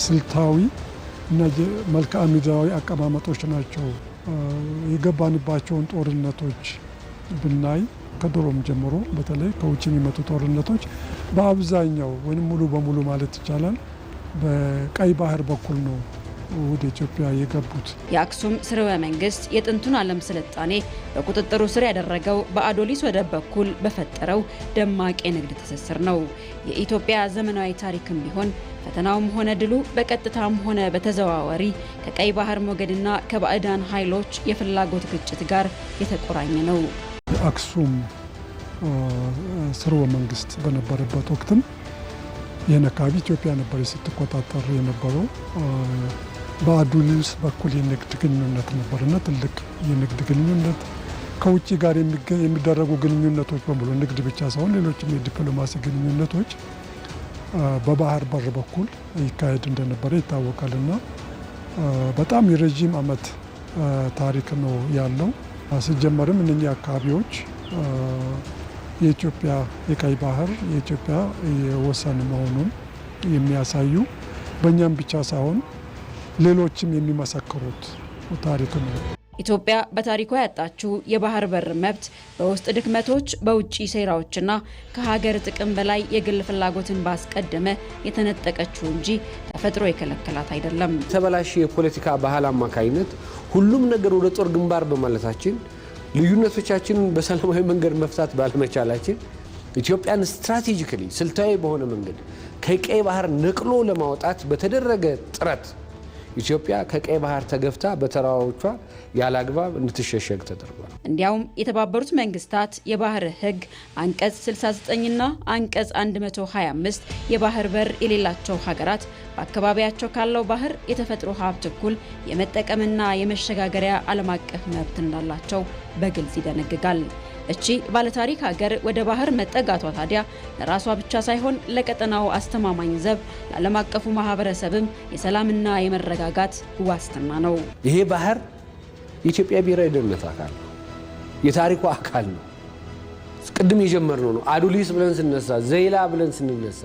ስልታዊ እና መልክዓ ምድራዊ አቀማመጦች ናቸው። የገባንባቸውን ጦርነቶች ብናይ ከድሮም ጀምሮ በተለይ ከውጭ የሚመጡ ጦርነቶች በአብዛኛው ወይም ሙሉ በሙሉ ማለት ይቻላል በቀይ ባህር በኩል ነው ወደ ኢትዮጵያ የገቡት። የአክሱም ስርወ መንግስት የጥንቱን ዓለም ስልጣኔ በቁጥጥሩ ስር ያደረገው በአዶሊስ ወደብ በኩል በፈጠረው ደማቅ የንግድ ትስስር ነው። የኢትዮጵያ ዘመናዊ ታሪክም ቢሆን ፈተናውም ሆነ ድሉ በቀጥታም ሆነ በተዘዋዋሪ ከቀይ ባህር ሞገድና ከባዕዳን ኃይሎች የፍላጎት ግጭት ጋር የተቆራኘ ነው። የአክሱም ስርወ መንግስት በነበረበት ወቅትም ይህን አካባቢ ኢትዮጵያ ነበረች ስትቆጣጠር የነበረው። በአዶሊስ በኩል የንግድ ግንኙነት ነበርና ትልቅ የንግድ ግንኙነት ከውጭ ጋር የሚደረጉ ግንኙነቶች በሙሉ ንግድ ብቻ ሳይሆን ሌሎችም የዲፕሎማሲ ግንኙነቶች በባህር በር በኩል ይካሄድ እንደነበረ ይታወቃልና በጣም የረዥም ዓመት ታሪክ ነው ያለው። ሲጀመርም እነኚህ አካባቢዎች የኢትዮጵያ የቀይ ባህር የኢትዮጵያ የወሰን መሆኑን የሚያሳዩ በእኛም ብቻ ሳይሆን ሌሎችም የሚመሰክሩት ታሪክ ነው። ኢትዮጵያ በታሪኳ ያጣችው የባህር በር መብት በውስጥ ድክመቶች፣ በውጭ ሴራዎችና ከሀገር ጥቅም በላይ የግል ፍላጎትን ባስቀደመ የተነጠቀችው እንጂ ተፈጥሮ የከለከላት አይደለም። ተበላሽ የፖለቲካ ባህል አማካኝነት ሁሉም ነገር ወደ ጦር ግንባር በማለታችን ልዩነቶቻችንን በሰላማዊ መንገድ መፍታት ባለመቻላችን ኢትዮጵያን ስትራቴጂካሊ ስልታዊ በሆነ መንገድ ከቀይ ባህር ነቅሎ ለማውጣት በተደረገ ጥረት ኢትዮጵያ ከቀይ ባህር ተገፍታ በተራራዎቿ ያላግባብ እንድትሸሸግ ተደርጓል። እንዲያውም የተባበሩት መንግስታት የባህር ህግ አንቀጽ 69ና አንቀጽ 125 የባህር በር የሌላቸው ሀገራት በአካባቢያቸው ካለው ባህር የተፈጥሮ ሀብት እኩል የመጠቀምና የመሸጋገሪያ ዓለም አቀፍ መብት እንዳላቸው በግልጽ ይደነግጋል። እቺ ባለታሪክ ሀገር ወደ ባህር መጠጋቷ ታዲያ ለራሷ ብቻ ሳይሆን ለቀጠናው አስተማማኝ ዘብ ለዓለም አቀፉ ማህበረሰብም የሰላምና የመረጋጋት ዋስትና ነው። ይሄ ባህር የኢትዮጵያ ብሔራዊ ደህንነት አካል ነው፣ የታሪኩ አካል ነው። ቅድም የጀመርነው ነው። አዱሊስ ብለን ስነሳ፣ ዘይላ ብለን ስንነሳ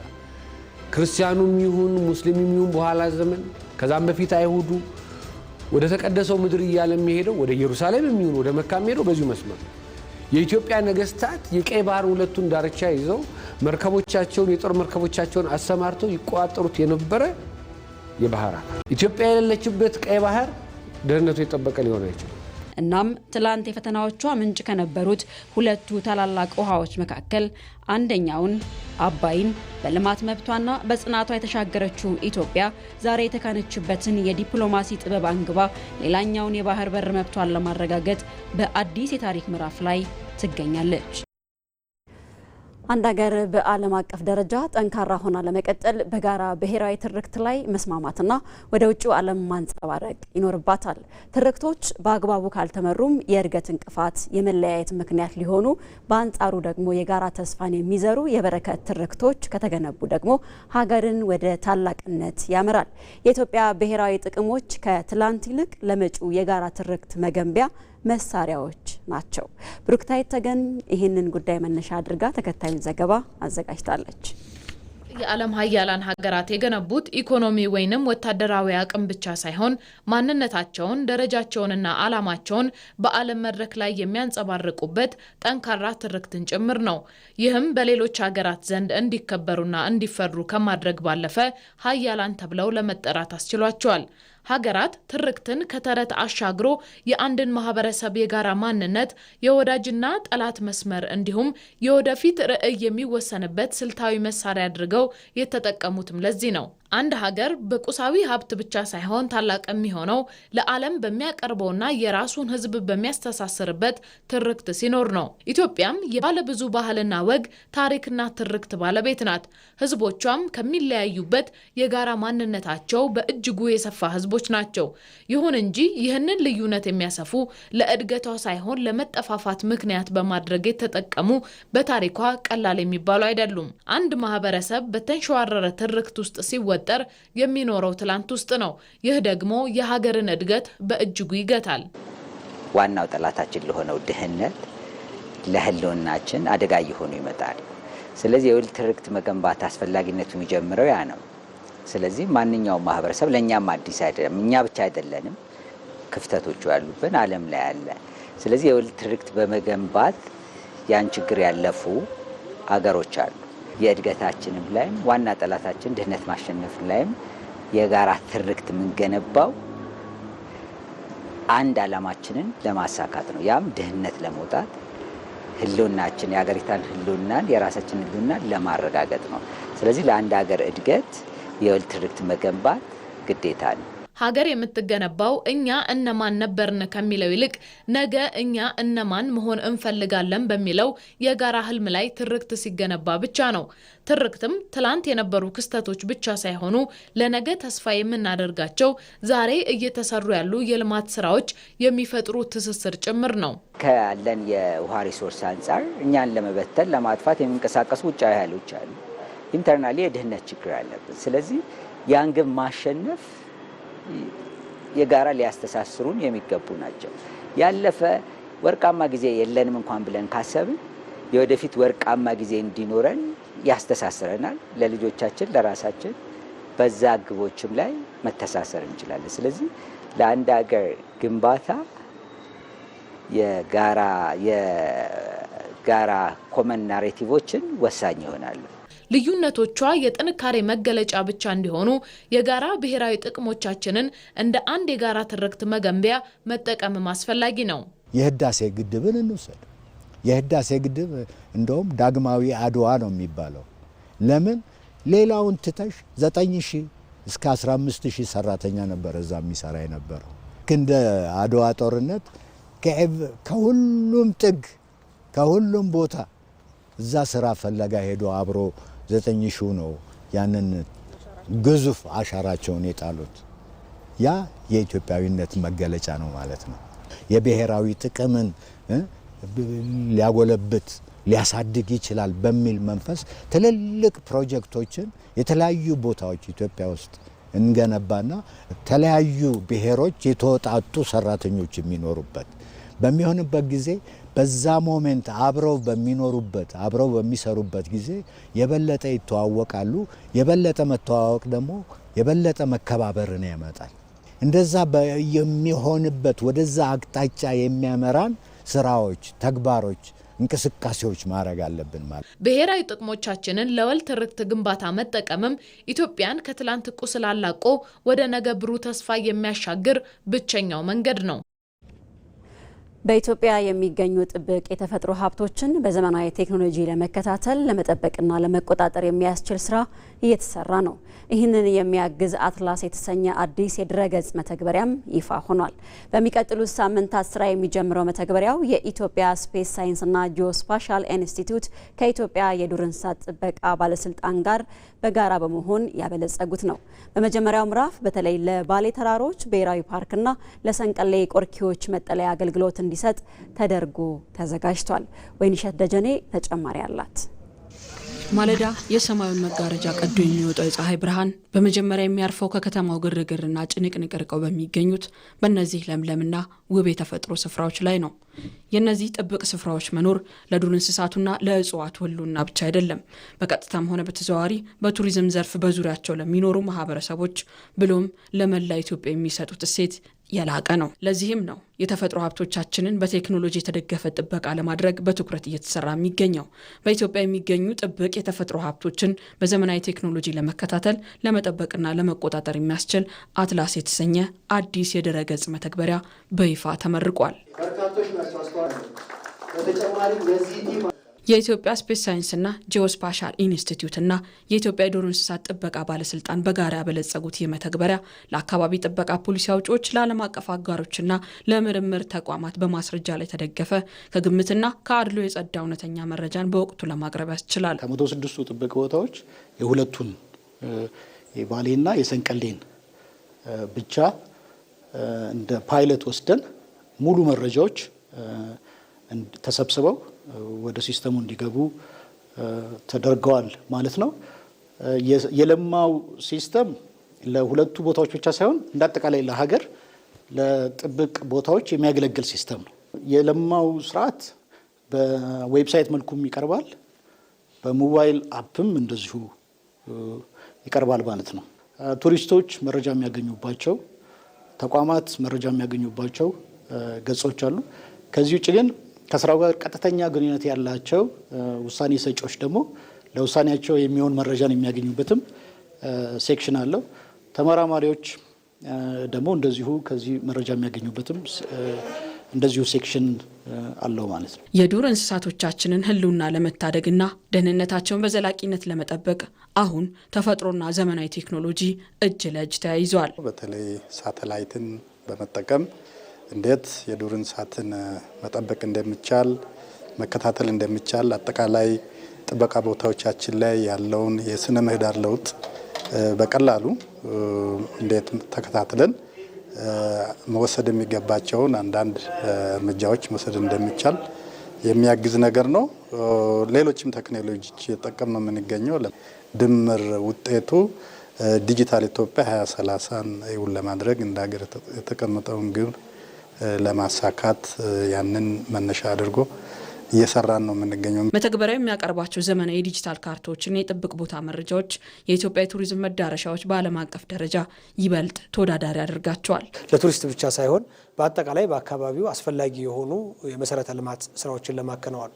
ክርስቲያኑም ይሁን ሙስሊምም ይሁን በኋላ ዘመን ከዛም በፊት አይሁዱ ወደ ተቀደሰው ምድር እያለ የሚሄደው ወደ ኢየሩሳሌም የሚሆን ወደ መካ የሚሄደው በዚሁ መስመር ነው። የኢትዮጵያ ነገስታት የቀይ ባህር ሁለቱን ዳርቻ ይዘው መርከቦቻቸውን የጦር መርከቦቻቸውን አሰማርተው ይቆጣጠሩት የነበረ የባህር አካል። ኢትዮጵያ የሌለችበት ቀይ ባህር ደህንነቱ የጠበቀ ሊሆን አይችልም። እናም ትላንት የፈተናዎቿ ምንጭ ከነበሩት ሁለቱ ታላላቅ ውሃዎች መካከል አንደኛውን አባይን በልማት መብቷና በጽናቷ የተሻገረችው ኢትዮጵያ ዛሬ የተካነችበትን የዲፕሎማሲ ጥበብ አንግባ ሌላኛውን የባህር በር መብቷን ለማረጋገጥ በአዲስ የታሪክ ምዕራፍ ላይ ትገኛለች። አንድ ሀገር በዓለም አቀፍ ደረጃ ጠንካራ ሆና ለመቀጠል በጋራ ብሔራዊ ትርክት ላይ መስማማትና ወደ ውጭው ዓለም ማንጸባረቅ ይኖርባታል። ትርክቶች በአግባቡ ካልተመሩም የእድገት እንቅፋት፣ የመለያየት ምክንያት ሊሆኑ፣ በአንጻሩ ደግሞ የጋራ ተስፋን የሚዘሩ የበረከት ትርክቶች ከተገነቡ ደግሞ ሀገርን ወደ ታላቅነት ያመራል። የኢትዮጵያ ብሔራዊ ጥቅሞች ከትላንት ይልቅ ለመጪው የጋራ ትርክት መገንቢያ መሳሪያዎች ናቸው። ብሩክታይት ተገን ይህንን ጉዳይ መነሻ አድርጋ ተከታዩን ዘገባ አዘጋጅታለች። የዓለም ሀያላን ሀገራት የገነቡት ኢኮኖሚ ወይንም ወታደራዊ አቅም ብቻ ሳይሆን ማንነታቸውን፣ ደረጃቸውንና ዓላማቸውን በዓለም መድረክ ላይ የሚያንጸባርቁበት ጠንካራ ትርክትን ጭምር ነው። ይህም በሌሎች ሀገራት ዘንድ እንዲከበሩና እንዲፈሩ ከማድረግ ባለፈ ሀያላን ተብለው ለመጠራት አስችሏቸዋል። ሀገራት ትርክትን ከተረት አሻግሮ የአንድን ማህበረሰብ የጋራ ማንነት፣ የወዳጅና ጠላት መስመር እንዲሁም የወደፊት ርዕይ የሚወሰንበት ስልታዊ መሳሪያ አድርገው የተጠቀሙትም ለዚህ ነው። አንድ ሀገር በቁሳዊ ሀብት ብቻ ሳይሆን ታላቅ የሚሆነው ለዓለም በሚያቀርበውና የራሱን ሕዝብ በሚያስተሳስርበት ትርክት ሲኖር ነው። ኢትዮጵያም የባለብዙ ባህልና ወግ ታሪክና ትርክት ባለቤት ናት። ሕዝቦቿም ከሚለያዩበት የጋራ ማንነታቸው በእጅጉ የሰፋ ሕዝቦች ናቸው። ይሁን እንጂ ይህንን ልዩነት የሚያሰፉ ለእድገቷ ሳይሆን ለመጠፋፋት ምክንያት በማድረግ የተጠቀሙ በታሪኳ ቀላል የሚባሉ አይደሉም። አንድ ማህበረሰብ በተንሸዋረረ ትርክት ውስጥ ሲወጠር የሚኖረው ትላንት ውስጥ ነው። ይህ ደግሞ የሀገርን እድገት በእጅጉ ይገታል። ዋናው ጠላታችን ለሆነው ድህነት ለህልውናችን አደጋ እየሆኑ ይመጣል። ስለዚህ የወል ትርክት መገንባት አስፈላጊነቱ የሚጀምረው ያ ነው። ስለዚህ ማንኛውም ማህበረሰብ ለእኛም አዲስ አይደለም፣ እኛ ብቻ አይደለንም፣ ክፍተቶቹ ያሉብን ዓለም ላይ አለ። ስለዚህ የወል ትርክት በመገንባት ያን ችግር ያለፉ አገሮች አሉ። የእድገታችንም ላይም ዋና ጠላታችን ድህነት ማሸነፍ ላይም የጋራ ትርክት የምንገነባው አንድ ዓላማችንን ለማሳካት ነው። ያም ድህነት ለመውጣት ህልውናችን የሀገሪቷን ህልውናን የራሳችን ህልውናን ለማረጋገጥ ነው። ስለዚህ ለአንድ ሀገር እድገት የወል ትርክት መገንባት ግዴታ ነው። ሀገር የምትገነባው እኛ እነማን ነበርን ከሚለው ይልቅ ነገ እኛ እነማን መሆን እንፈልጋለን በሚለው የጋራ ህልም ላይ ትርክት ሲገነባ ብቻ ነው። ትርክትም ትላንት የነበሩ ክስተቶች ብቻ ሳይሆኑ ለነገ ተስፋ የምናደርጋቸው ዛሬ እየተሰሩ ያሉ የልማት ስራዎች የሚፈጥሩ ትስስር ጭምር ነው። ካለን የውሃ ሪሶርስ አንጻር እኛን ለመበተን ለማጥፋት የሚንቀሳቀሱ ውጫዊ ኃይሎች አሉ። ኢንተርናሊ የድህነት ችግር አለብን። ስለዚህ ያን ግብ ማሸነፍ የጋራ ሊያስተሳስሩን የሚገቡ ናቸው። ያለፈ ወርቃማ ጊዜ የለንም እንኳን ብለን ካሰብን የወደፊት ወርቃማ ጊዜ እንዲኖረን ያስተሳስረናል። ለልጆቻችን፣ ለራሳችን በዛ ግቦችም ላይ መተሳሰር እንችላለን። ስለዚህ ለአንድ ሀገር ግንባታ የጋራ ኮመን ናሬቲቮችን ወሳኝ ይሆናሉ። ልዩነቶቿ የጥንካሬ መገለጫ ብቻ እንዲሆኑ የጋራ ብሔራዊ ጥቅሞቻችንን እንደ አንድ የጋራ ትርክት መገንቢያ መጠቀም አስፈላጊ ነው። የህዳሴ ግድብን እንውሰድ። የህዳሴ ግድብ እንደውም ዳግማዊ አድዋ ነው የሚባለው። ለምን ሌላውን ትተሽ እስከ 15000 ሰራተኛ ነበር እዛ የሚሰራ የነበረው። እንደ አድዋ ጦርነት ከሁሉም ጥግ ከሁሉም ቦታ እዛ ስራ ፈለጋ ሄዶ አብሮ 9000 ነው ያንን ግዙፍ አሻራቸውን የጣሉት። ያ የኢትዮጵያዊነት መገለጫ ነው ማለት ነው። የብሔራዊ ጥቅምን ሊያጎለብት ሊያሳድግ ይችላል በሚል መንፈስ ትልልቅ ፕሮጀክቶችን የተለያዩ ቦታዎች ኢትዮጵያ ውስጥ እንገነባና ተለያዩ ብሔሮች የተወጣጡ ሰራተኞች የሚኖሩበት በሚሆንበት ጊዜ በዛ ሞሜንት አብረው በሚኖሩበት አብረው በሚሰሩበት ጊዜ የበለጠ ይተዋወቃሉ። የበለጠ መተዋወቅ ደግሞ የበለጠ መከባበርን ያመጣል። እንደዛ የሚሆንበት ወደዛ አቅጣጫ የሚያመራን ስራዎች፣ ተግባሮች፣ እንቅስቃሴዎች ማድረግ አለብን ማለት። ብሔራዊ ጥቅሞቻችንን ለወል ትርክት ግንባታ መጠቀምም ኢትዮጵያን ከትላንት ቁስል አላቆ ወደ ነገ ብሩህ ተስፋ የሚያሻግር ብቸኛው መንገድ ነው። በኢትዮጵያ የሚገኙ ጥብቅ የተፈጥሮ ሀብቶችን በዘመናዊ ቴክኖሎጂ ለመከታተል ለመጠበቅና ለመቆጣጠር የሚያስችል ስራ እየተሰራ ነው። ይህንን የሚያግዝ አትላስ የተሰኘ አዲስ የድረገጽ መተግበሪያም ይፋ ሆኗል። በሚቀጥሉት ሳምንታት ስራ የሚጀምረው መተግበሪያው የኢትዮጵያ ስፔስ ሳይንስና ጂኦስፓሻል ኢንስቲትዩት ከኢትዮጵያ የዱር እንስሳት ጥበቃ ባለስልጣን ጋር በጋራ በመሆን ያበለጸጉት ነው። በመጀመሪያው ምዕራፍ በተለይ ለባሌ ተራሮች ብሔራዊ ፓርክና ለሰንቀሌ ቆርኪዎች መጠለያ አገልግሎት እንዲሰጥ ተደርጎ ተዘጋጅቷል። ወይንሸት ደጀኔ ተጨማሪ አላት። ማለዳ የሰማዩን መጋረጃ ቀዶ የሚወጣው የፀሐይ ብርሃን በመጀመሪያ የሚያርፈው ከከተማው ግርግርና ጭንቅንቅ ርቀው በሚገኙት በእነዚህ ለምለምና ውብ የተፈጥሮ ስፍራዎች ላይ ነው። የእነዚህ ጥብቅ ስፍራዎች መኖር ለዱር እንስሳቱና ለእጽዋቱ ሕልውና ብቻ አይደለም፣ በቀጥታም ሆነ በተዘዋዋሪ በቱሪዝም ዘርፍ በዙሪያቸው ለሚኖሩ ማህበረሰቦች ብሎም ለመላ ኢትዮጵያ የሚሰጡት እሴት የላቀ ነው። ለዚህም ነው የተፈጥሮ ሀብቶቻችንን በቴክኖሎጂ የተደገፈ ጥበቃ ለማድረግ በትኩረት እየተሰራ የሚገኘው። በኢትዮጵያ የሚገኙ ጥብቅ የተፈጥሮ ሀብቶችን በዘመናዊ ቴክኖሎጂ ለመከታተል ለመጠበቅና ለመቆጣጠር የሚያስችል አትላስ የተሰኘ አዲስ የድረገጽ መተግበሪያ በይፋ ተመርቋል። የኢትዮጵያ ስፔስ ሳይንስና ጂኦስፓሻል ኢንስቲትዩትና የኢትዮጵያ የዱር እንስሳት ጥበቃ ባለስልጣን በጋራ ያበለጸጉት ይህ መተግበሪያ ለአካባቢ ጥበቃ ፖሊሲ አውጪዎች፣ ለዓለም አቀፍ አጋሮችና ለምርምር ተቋማት በማስረጃ ላይ የተደገፈ ከግምትና ከአድሎ የጸዳ እውነተኛ መረጃን በወቅቱ ለማቅረብ ያስችላል። ከ106ቱ ጥብቅ ቦታዎች የሁለቱን የባሌና የሰንቀሌን ብቻ እንደ ፓይለት ወስደን ሙሉ መረጃዎች ተሰብስበው ወደ ሲስተሙ እንዲገቡ ተደርገዋል ማለት ነው። የለማው ሲስተም ለሁለቱ ቦታዎች ብቻ ሳይሆን እንዳጠቃላይ ለሀገር ለጥብቅ ቦታዎች የሚያገለግል ሲስተም ነው። የለማው ስርዓት በዌብሳይት መልኩም ይቀርባል፣ በሞባይል አፕም እንደዚሁ ይቀርባል ማለት ነው። ቱሪስቶች መረጃ የሚያገኙባቸው፣ ተቋማት መረጃ የሚያገኙባቸው ገጾች አሉ። ከዚህ ውጭ ግን ከስራው ጋር ቀጥተኛ ግንኙነት ያላቸው ውሳኔ ሰጪዎች ደግሞ ለውሳኔያቸው የሚሆን መረጃን የሚያገኙበትም ሴክሽን አለው። ተመራማሪዎች ደግሞ እንደዚሁ ከዚህ መረጃ የሚያገኙበትም እንደዚሁ ሴክሽን አለው ማለት ነው። የዱር እንስሳቶቻችንን ሕልውና ለመታደግና ደህንነታቸውን በዘላቂነት ለመጠበቅ አሁን ተፈጥሮና ዘመናዊ ቴክኖሎጂ እጅ ለእጅ ተያይዘዋል። በተለይ ሳተላይትን በመጠቀም እንዴት የዱር እንስሳትን መጠበቅ እንደሚቻል መከታተል እንደሚቻል አጠቃላይ ጥበቃ ቦታዎቻችን ላይ ያለውን የስነ ምህዳር ለውጥ በቀላሉ እንዴት ተከታትለን መወሰድ የሚገባቸውን አንዳንድ እርምጃዎች መውሰድ እንደሚቻል የሚያግዝ ነገር ነው። ሌሎችም ቴክኖሎጂዎች እየተጠቀምን ነው የምንገኘው። ድምር ውጤቱ ዲጂታል ኢትዮጵያ 2030ን እውን ለማድረግ እንደ ሀገር የተቀመጠውን ግብ ለማሳካት ያንን መነሻ አድርጎ እየሰራን ነው የምንገኘው። መተግበሪያው የሚያቀርባቸው ዘመናዊ የዲጂታል ካርታዎችና የጥብቅ ቦታ መረጃዎች የኢትዮጵያ የቱሪዝም መዳረሻዎች በዓለም አቀፍ ደረጃ ይበልጥ ተወዳዳሪ ያደርጋቸዋል። ለቱሪስት ብቻ ሳይሆን በአጠቃላይ በአካባቢው አስፈላጊ የሆኑ የመሰረተ ልማት ስራዎችን ለማከናወን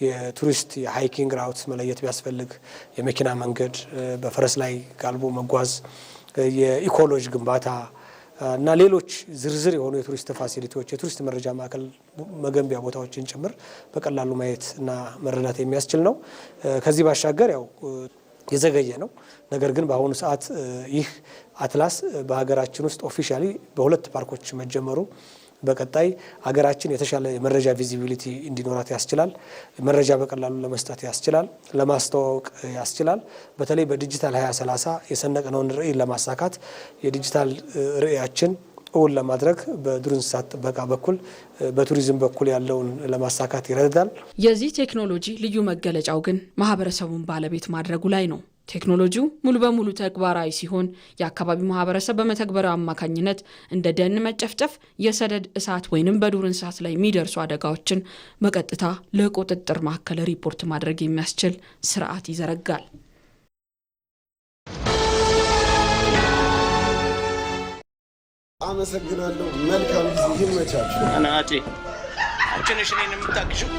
የቱሪስት የሃይኪንግ ራውት መለየት ቢያስፈልግ የመኪና መንገድ፣ በፈረስ ላይ ጋልቦ መጓዝ፣ የኢኮሎጂ ግንባታ እና ሌሎች ዝርዝር የሆኑ የቱሪስት ፋሲሊቲዎች የቱሪስት መረጃ ማዕከል መገንቢያ ቦታዎችን ጭምር በቀላሉ ማየት እና መረዳት የሚያስችል ነው። ከዚህ ባሻገር ያው የዘገየ ነው። ነገር ግን በአሁኑ ሰዓት ይህ አትላስ በሀገራችን ውስጥ ኦፊሻሊ በሁለት ፓርኮች መጀመሩ በቀጣይ ሀገራችን የተሻለ የመረጃ ቪዚቢሊቲ እንዲኖራት ያስችላል። መረጃ በቀላሉ ለመስጠት ያስችላል፣ ለማስተዋወቅ ያስችላል። በተለይ በዲጂታል 2030 የሰነቅነውን ራዕይ ለማሳካት የዲጂታል ራዕያችን እውን ለማድረግ በዱር እንስሳት ጥበቃ በኩል በቱሪዝም በኩል ያለውን ለማሳካት ይረዳል። የዚህ ቴክኖሎጂ ልዩ መገለጫው ግን ማህበረሰቡን ባለቤት ማድረጉ ላይ ነው። ቴክኖሎጂው ሙሉ በሙሉ ተግባራዊ ሲሆን የአካባቢው ማህበረሰብ በመተግበሪያው አማካኝነት እንደ ደን መጨፍጨፍ፣ የሰደድ እሳት ወይንም በዱር እንስሳት ላይ የሚደርሱ አደጋዎችን በቀጥታ ለቁጥጥር ማዕከል ሪፖርት ማድረግ የሚያስችል ስርዓት ይዘረጋል። አመሰግናለሁ። መልካም ጊዜ ይመቻችሁ። አናቴ አንቺ ነሽ እኔን የምታግዢው።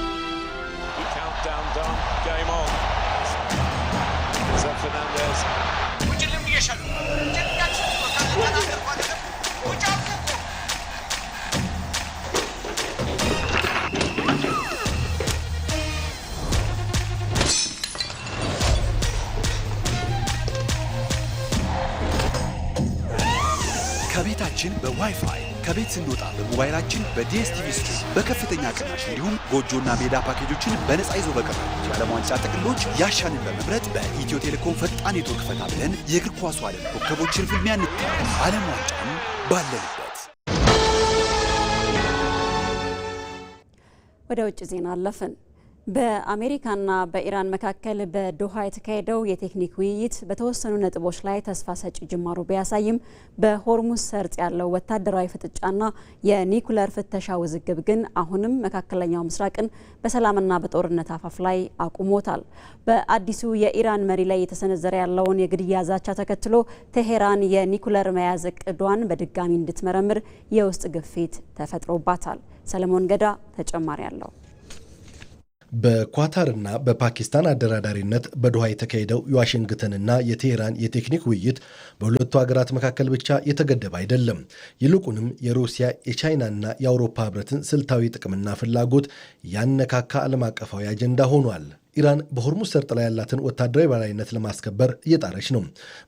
ከቤታችን በዋይፋይ ከቤት ስንወጣ በሞባይላችን በዲኤስቲቪ ስትሪም በከፍተኛ ቅናሽ እንዲሁም ጎጆና ሜዳ ፓኬጆችን በነፃ ይዞ በቀረቡ የዓለም ዋንጫ ጥቅሎች ያሻንን በመምረጥ በኢትዮ ቴሌኮም ፈጣን ኔትወርክ ፈታ ብለን የእግር ኳሱ ዓለም ኮከቦችን ፍልሚያ እንታለን። ዓለም ዋንጫን ባለንበት። ወደ ውጭ ዜና አለፍን። በአሜሪካና በኢራን መካከል በዶሃ የተካሄደው የቴክኒክ ውይይት በተወሰኑ ነጥቦች ላይ ተስፋ ሰጪ ጅማሮ ቢያሳይም በሆርሙዝ ሰርጥ ያለው ወታደራዊ ፍጥጫና የኒኩለር ፍተሻ ውዝግብ ግን አሁንም መካከለኛው ምስራቅን በሰላምና በጦርነት አፋፍ ላይ አቁሞታል። በአዲሱ የኢራን መሪ ላይ የተሰነዘረ ያለውን የግድያ ዛቻ ተከትሎ ቴሄራን የኒኩለር መያዝ እቅዷን በድጋሚ እንድትመረምር የውስጥ ግፊት ተፈጥሮባታል። ሰለሞን ገዳ ተጨማሪ አለው። በኳታርና በፓኪስታን አደራዳሪነት በዶሃ የተካሄደው የዋሽንግተንና የቴሄራን የቴክኒክ ውይይት በሁለቱ ሀገራት መካከል ብቻ የተገደበ አይደለም። ይልቁንም የሩሲያ የቻይናና የአውሮፓ ህብረትን ስልታዊ ጥቅምና ፍላጎት ያነካካ ዓለም አቀፋዊ አጀንዳ ሆኗል። ኢራን በሆርሙዝ ሰርጥ ላይ ያላትን ወታደራዊ በላይነት ለማስከበር እየጣረች ነው።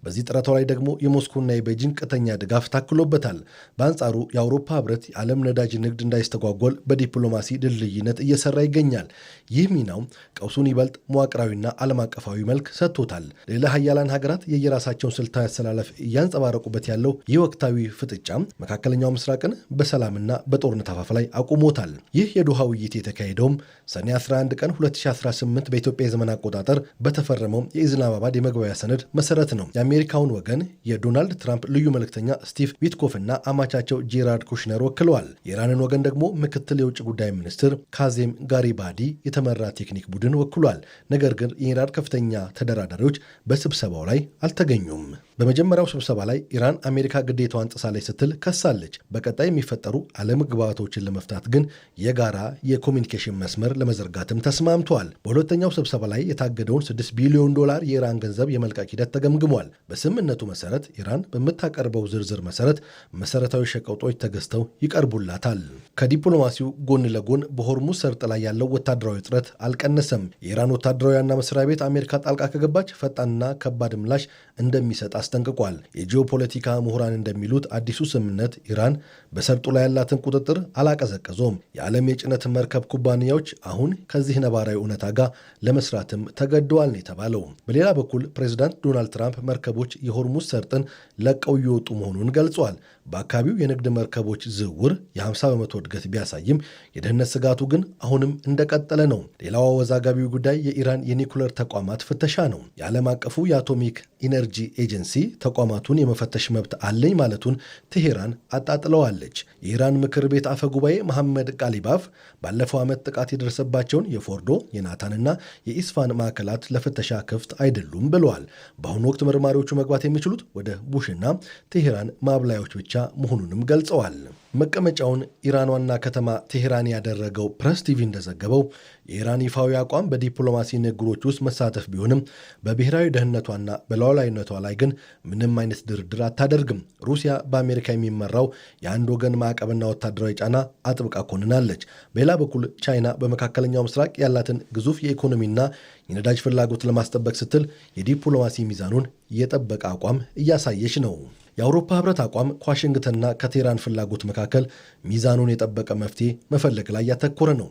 በዚህ ጥረቷ ላይ ደግሞ የሞስኮና የቤጂንግ ቀጥተኛ ድጋፍ ታክሎበታል። በአንጻሩ የአውሮፓ ህብረት የዓለም ነዳጅ ንግድ እንዳይስተጓጎል በዲፕሎማሲ ድልድይነት እየሰራ ይገኛል። ይህ ሚናው ቀውሱን ይበልጥ መዋቅራዊና ዓለም አቀፋዊ መልክ ሰጥቶታል። ሌላ ሀያላን ሀገራት የየራሳቸውን ስልታዊ አሰላለፍ እያንጸባረቁበት ያለው ይህ ወቅታዊ ፍጥጫ መካከለኛው ምስራቅን በሰላምና በጦርነት አፋፍ ላይ አቁሞታል። ይህ የዶሃ ውይይት የተካሄደውም ሰኔ 11 ቀን 2018 በኢትዮጵያ የዘመን አቆጣጠር በተፈረመው የኢስላማባድ የመግባቢያ ሰነድ መሰረት ነው። የአሜሪካውን ወገን የዶናልድ ትራምፕ ልዩ መልእክተኛ ስቲቭ ዊትኮፍና አማቻቸው ጄራርድ ኩሽነር ወክለዋል። የኢራንን ወገን ደግሞ ምክትል የውጭ ጉዳይ ሚኒስትር ካዜም ጋሪባዲ የተመራ ቴክኒክ ቡድን ወክሏል። ነገር ግን የኢራን ከፍተኛ ተደራዳሪዎች በስብሰባው ላይ አልተገኙም። በመጀመሪያው ስብሰባ ላይ ኢራን አሜሪካ ግዴታዋን ጥሳለች ስትል ከሳለች። በቀጣይ የሚፈጠሩ አለመግባባቶችን ለመፍታት ግን የጋራ የኮሚኒኬሽን መስመር ለመዘርጋትም ተስማምተዋል። በሁለተኛው ስብሰባ ላይ የታገደውን $6 ቢሊዮን የኢራን ገንዘብ የመልቀቅ ሂደት ተገምግሟል። በስምምነቱ መሰረት ኢራን በምታቀርበው ዝርዝር መሰረት መሰረታዊ ሸቀጦች ተገዝተው ይቀርቡላታል። ከዲፕሎማሲው ጎን ለጎን በሆርሙዝ ሰርጥ ላይ ያለው ወታደራዊ ውጥረት አልቀነሰም። የኢራን ወታደራዊ ዋና መስሪያ ቤት አሜሪካ ጣልቃ ከገባች ፈጣንና ከባድ ምላሽ እንደሚሰጥ አስጠንቅቋል። የጂኦፖለቲካ ምሁራን እንደሚሉት አዲሱ ስምምነት ኢራን በሰርጡ ላይ ያላትን ቁጥጥር አላቀዘቀዞም። የዓለም የጭነት መርከብ ኩባንያዎች አሁን ከዚህ ነባራዊ እውነታ ጋር ለመስራትም ተገደዋል ነው የተባለው። በሌላ በኩል ፕሬዚዳንት ዶናልድ ትራምፕ መርከቦች የሆርሙዝ ሰርጥን ለቀው እየወጡ መሆኑን ገልጸዋል። በአካባቢው የንግድ መርከቦች ዝውውር የ50 በመቶ እድገት ቢያሳይም የደህንነት ስጋቱ ግን አሁንም እንደቀጠለ ነው። ሌላው አወዛጋቢው ጉዳይ የኢራን የኒኩለር ተቋማት ፍተሻ ነው። የዓለም አቀፉ የአቶሚክ ኢነርጂ ኤጀንሲ ተቋማቱን የመፈተሽ መብት አለኝ ማለቱን ቴሄራን አጣጥለዋለች። የኢራን ምክር ቤት አፈ ጉባኤ መሐመድ ቃሊባፍ ባለፈው ዓመት ጥቃት የደረሰባቸውን የፎርዶ የናታንና የኢስፋን ማዕከላት ለፍተሻ ክፍት አይደሉም ብለዋል። በአሁኑ ወቅት መርማሪዎቹ መግባት የሚችሉት ወደ ቡሽና ቴሄራን ማብላዮች ብቻ መሆኑንም ገልጸዋል። መቀመጫውን ኢራን ዋና ከተማ ቴሄራን ያደረገው ፕሬስ ቲቪ እንደዘገበው የኢራን ይፋዊ አቋም በዲፕሎማሲ ንግግሮች ውስጥ መሳተፍ ቢሆንም በብሔራዊ ደህንነቷና በሉዓላዊነቷ ላይ ግን ምንም አይነት ድርድር አታደርግም። ሩሲያ በአሜሪካ የሚመራው የአንድ ወገን ማዕቀብና ወታደራዊ ጫና አጥብቃ ኮንናለች። በሌላ በኩል ቻይና በመካከለኛው ምስራቅ ያላትን ግዙፍ የኢኮኖሚና የነዳጅ ፍላጎት ለማስጠበቅ ስትል የዲፕሎማሲ ሚዛኑን የጠበቀ አቋም እያሳየች ነው። የአውሮፓ ህብረት አቋም ከዋሽንግተንና ከቴህራን ፍላጎት መካከል ሚዛኑን የጠበቀ መፍትሄ መፈለግ ላይ ያተኮረ ነው።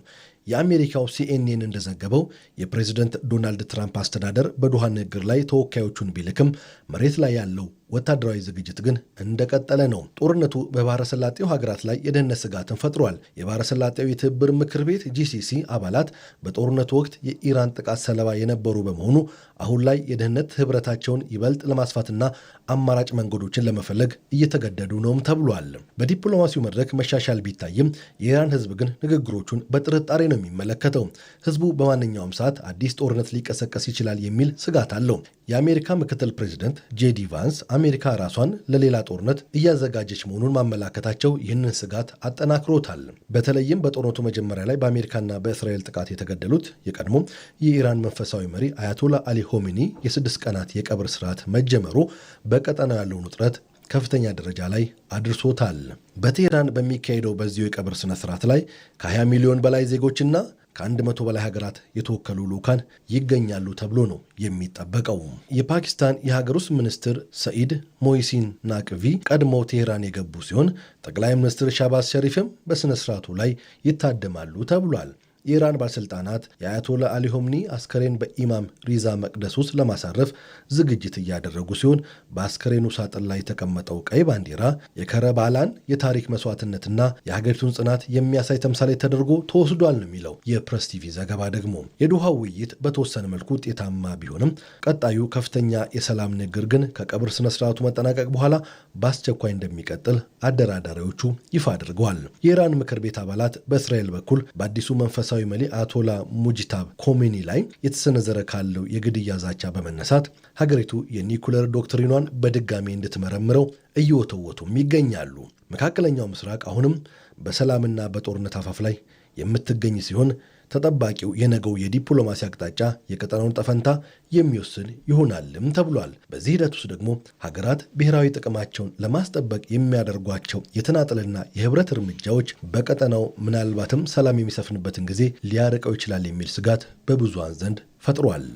የአሜሪካው ሲኤንኤን እንደዘገበው የፕሬዝደንት ዶናልድ ትራምፕ አስተዳደር በዶሃ ንግግር ላይ ተወካዮቹን ቢልክም መሬት ላይ ያለው ወታደራዊ ዝግጅት ግን እንደቀጠለ ነው። ጦርነቱ በባህረ ሰላጤው ሀገራት ላይ የደህንነት ስጋትን ፈጥሯል። የባህረ ሰላጤው የትብብር ምክር ቤት ጂሲሲ አባላት በጦርነቱ ወቅት የኢራን ጥቃት ሰለባ የነበሩ በመሆኑ አሁን ላይ የደህንነት ህብረታቸውን ይበልጥ ለማስፋትና አማራጭ መንገዶችን ለመፈለግ እየተገደዱ ነውም ተብሏል። በዲፕሎማሲው መድረክ መሻሻል ቢታይም የኢራን ህዝብ ግን ንግግሮቹን በጥርጣሬ ነው የሚመለከተው። ህዝቡ በማንኛውም ሰዓት አዲስ ጦርነት ሊቀሰቀስ ይችላል የሚል ስጋት አለው። የአሜሪካ ምክትል ፕሬዚደንት ጄዲ ቫንስ አሜሪካ ራሷን ለሌላ ጦርነት እያዘጋጀች መሆኑን ማመላከታቸው ይህንን ስጋት አጠናክሮታል። በተለይም በጦርነቱ መጀመሪያ ላይ በአሜሪካና በእስራኤል ጥቃት የተገደሉት የቀድሞ የኢራን መንፈሳዊ መሪ አያቶላ አሊ ሆሜኒ የ6 ቀናት የቀብር ስርዓት መጀመሩ በቀጠናው ያለውን ውጥረት ከፍተኛ ደረጃ ላይ አድርሶታል። በቴህራን በሚካሄደው በዚሁ የቀብር ስነ ስርዓት ላይ ከ20 ሚሊዮን በላይ ዜጎችና ከ100 በላይ ሀገራት የተወከሉ ልዑካን ይገኛሉ ተብሎ ነው የሚጠበቀው። የፓኪስታን የሀገር ውስጥ ሚኒስትር ሰኢድ ሞይሲን ናቅቪ ቀድሞው ቴህራን የገቡ ሲሆን ጠቅላይ ሚኒስትር ሻባዝ ሸሪፍም በስነ ስርዓቱ ላይ ይታደማሉ ተብሏል። የኢራን ባለሥልጣናት የአያቶላ አሊ ሆምኒ አስከሬን በኢማም ሪዛ መቅደስ ውስጥ ለማሳረፍ ዝግጅት እያደረጉ ሲሆን በአስከሬኑ ሳጥን ላይ የተቀመጠው ቀይ ባንዲራ የከረባላን የታሪክ መስዋዕትነትና የሀገሪቱን ጽናት የሚያሳይ ተምሳሌ ተደርጎ ተወስዷል ነው የሚለው የፕሬስ ቲቪ ዘገባ። ደግሞ የዶሃው ውይይት በተወሰነ መልኩ ውጤታማ ቢሆንም ቀጣዩ ከፍተኛ የሰላም ንግግር ግን ከቀብር ስነስርዓቱ መጠናቀቅ በኋላ በአስቸኳይ እንደሚቀጥል አደራዳሪዎቹ ይፋ አድርገዋል። የኢራን ምክር ቤት አባላት በእስራኤል በኩል በአዲሱ መንፈሳዊ መሪ አያቶላ ሙጅታብ ኮሜኒ ላይ የተሰነዘረ ካለው የግድያ ዛቻ በመነሳት ሀገሪቱ የኒኩለር ዶክትሪኗን በድጋሚ እንድትመረምረው እየወተወቱም ይገኛሉ። መካከለኛው ምስራቅ አሁንም በሰላምና በጦርነት አፋፍ ላይ የምትገኝ ሲሆን ተጠባቂው የነገው የዲፕሎማሲ አቅጣጫ የቀጠናውን ጠፈንታ የሚወስን ይሆናልም ተብሏል። በዚህ ሂደት ውስጥ ደግሞ ሀገራት ብሔራዊ ጥቅማቸውን ለማስጠበቅ የሚያደርጓቸው የተናጠልና የህብረት እርምጃዎች በቀጠናው ምናልባትም ሰላም የሚሰፍንበትን ጊዜ ሊያርቀው ይችላል የሚል ስጋት በብዙሃን ዘንድ ፈጥሯል።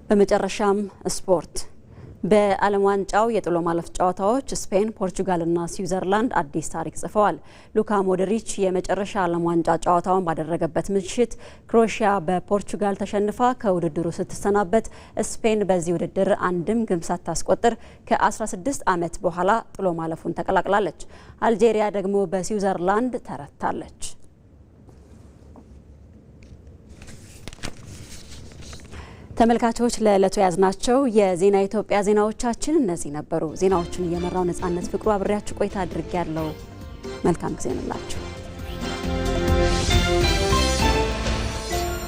በመጨረሻም ስፖርት። በዓለም ዋንጫው የጥሎ ማለፍ ጨዋታዎች ስፔን፣ ፖርቹጋልና ስዊዘርላንድ አዲስ ታሪክ ጽፈዋል። ሉካ ሞድሪች የመጨረሻ ዓለም ዋንጫ ጨዋታውን ባደረገበት ምሽት ክሮኤሽያ በፖርቹጋል ተሸንፋ ከውድድሩ ስትሰናበት፣ ስፔን በዚህ ውድድር አንድም ግብ ሳታስቆጥር ከ16 ዓመት በኋላ ጥሎ ማለፉን ተቀላቅላለች። አልጄሪያ ደግሞ በስዊዘርላንድ ተረታለች። ተመልካቾች ለዕለቱ ያዝናቸው የዜና ኢትዮጵያ ዜናዎቻችን እነዚህ ነበሩ። ዜናዎቹን እየመራው ነጻነት ፍቅሩ አብሬያችሁ ቆይታ አድርጌያለሁ። መልካም ጊዜ ነላችሁ።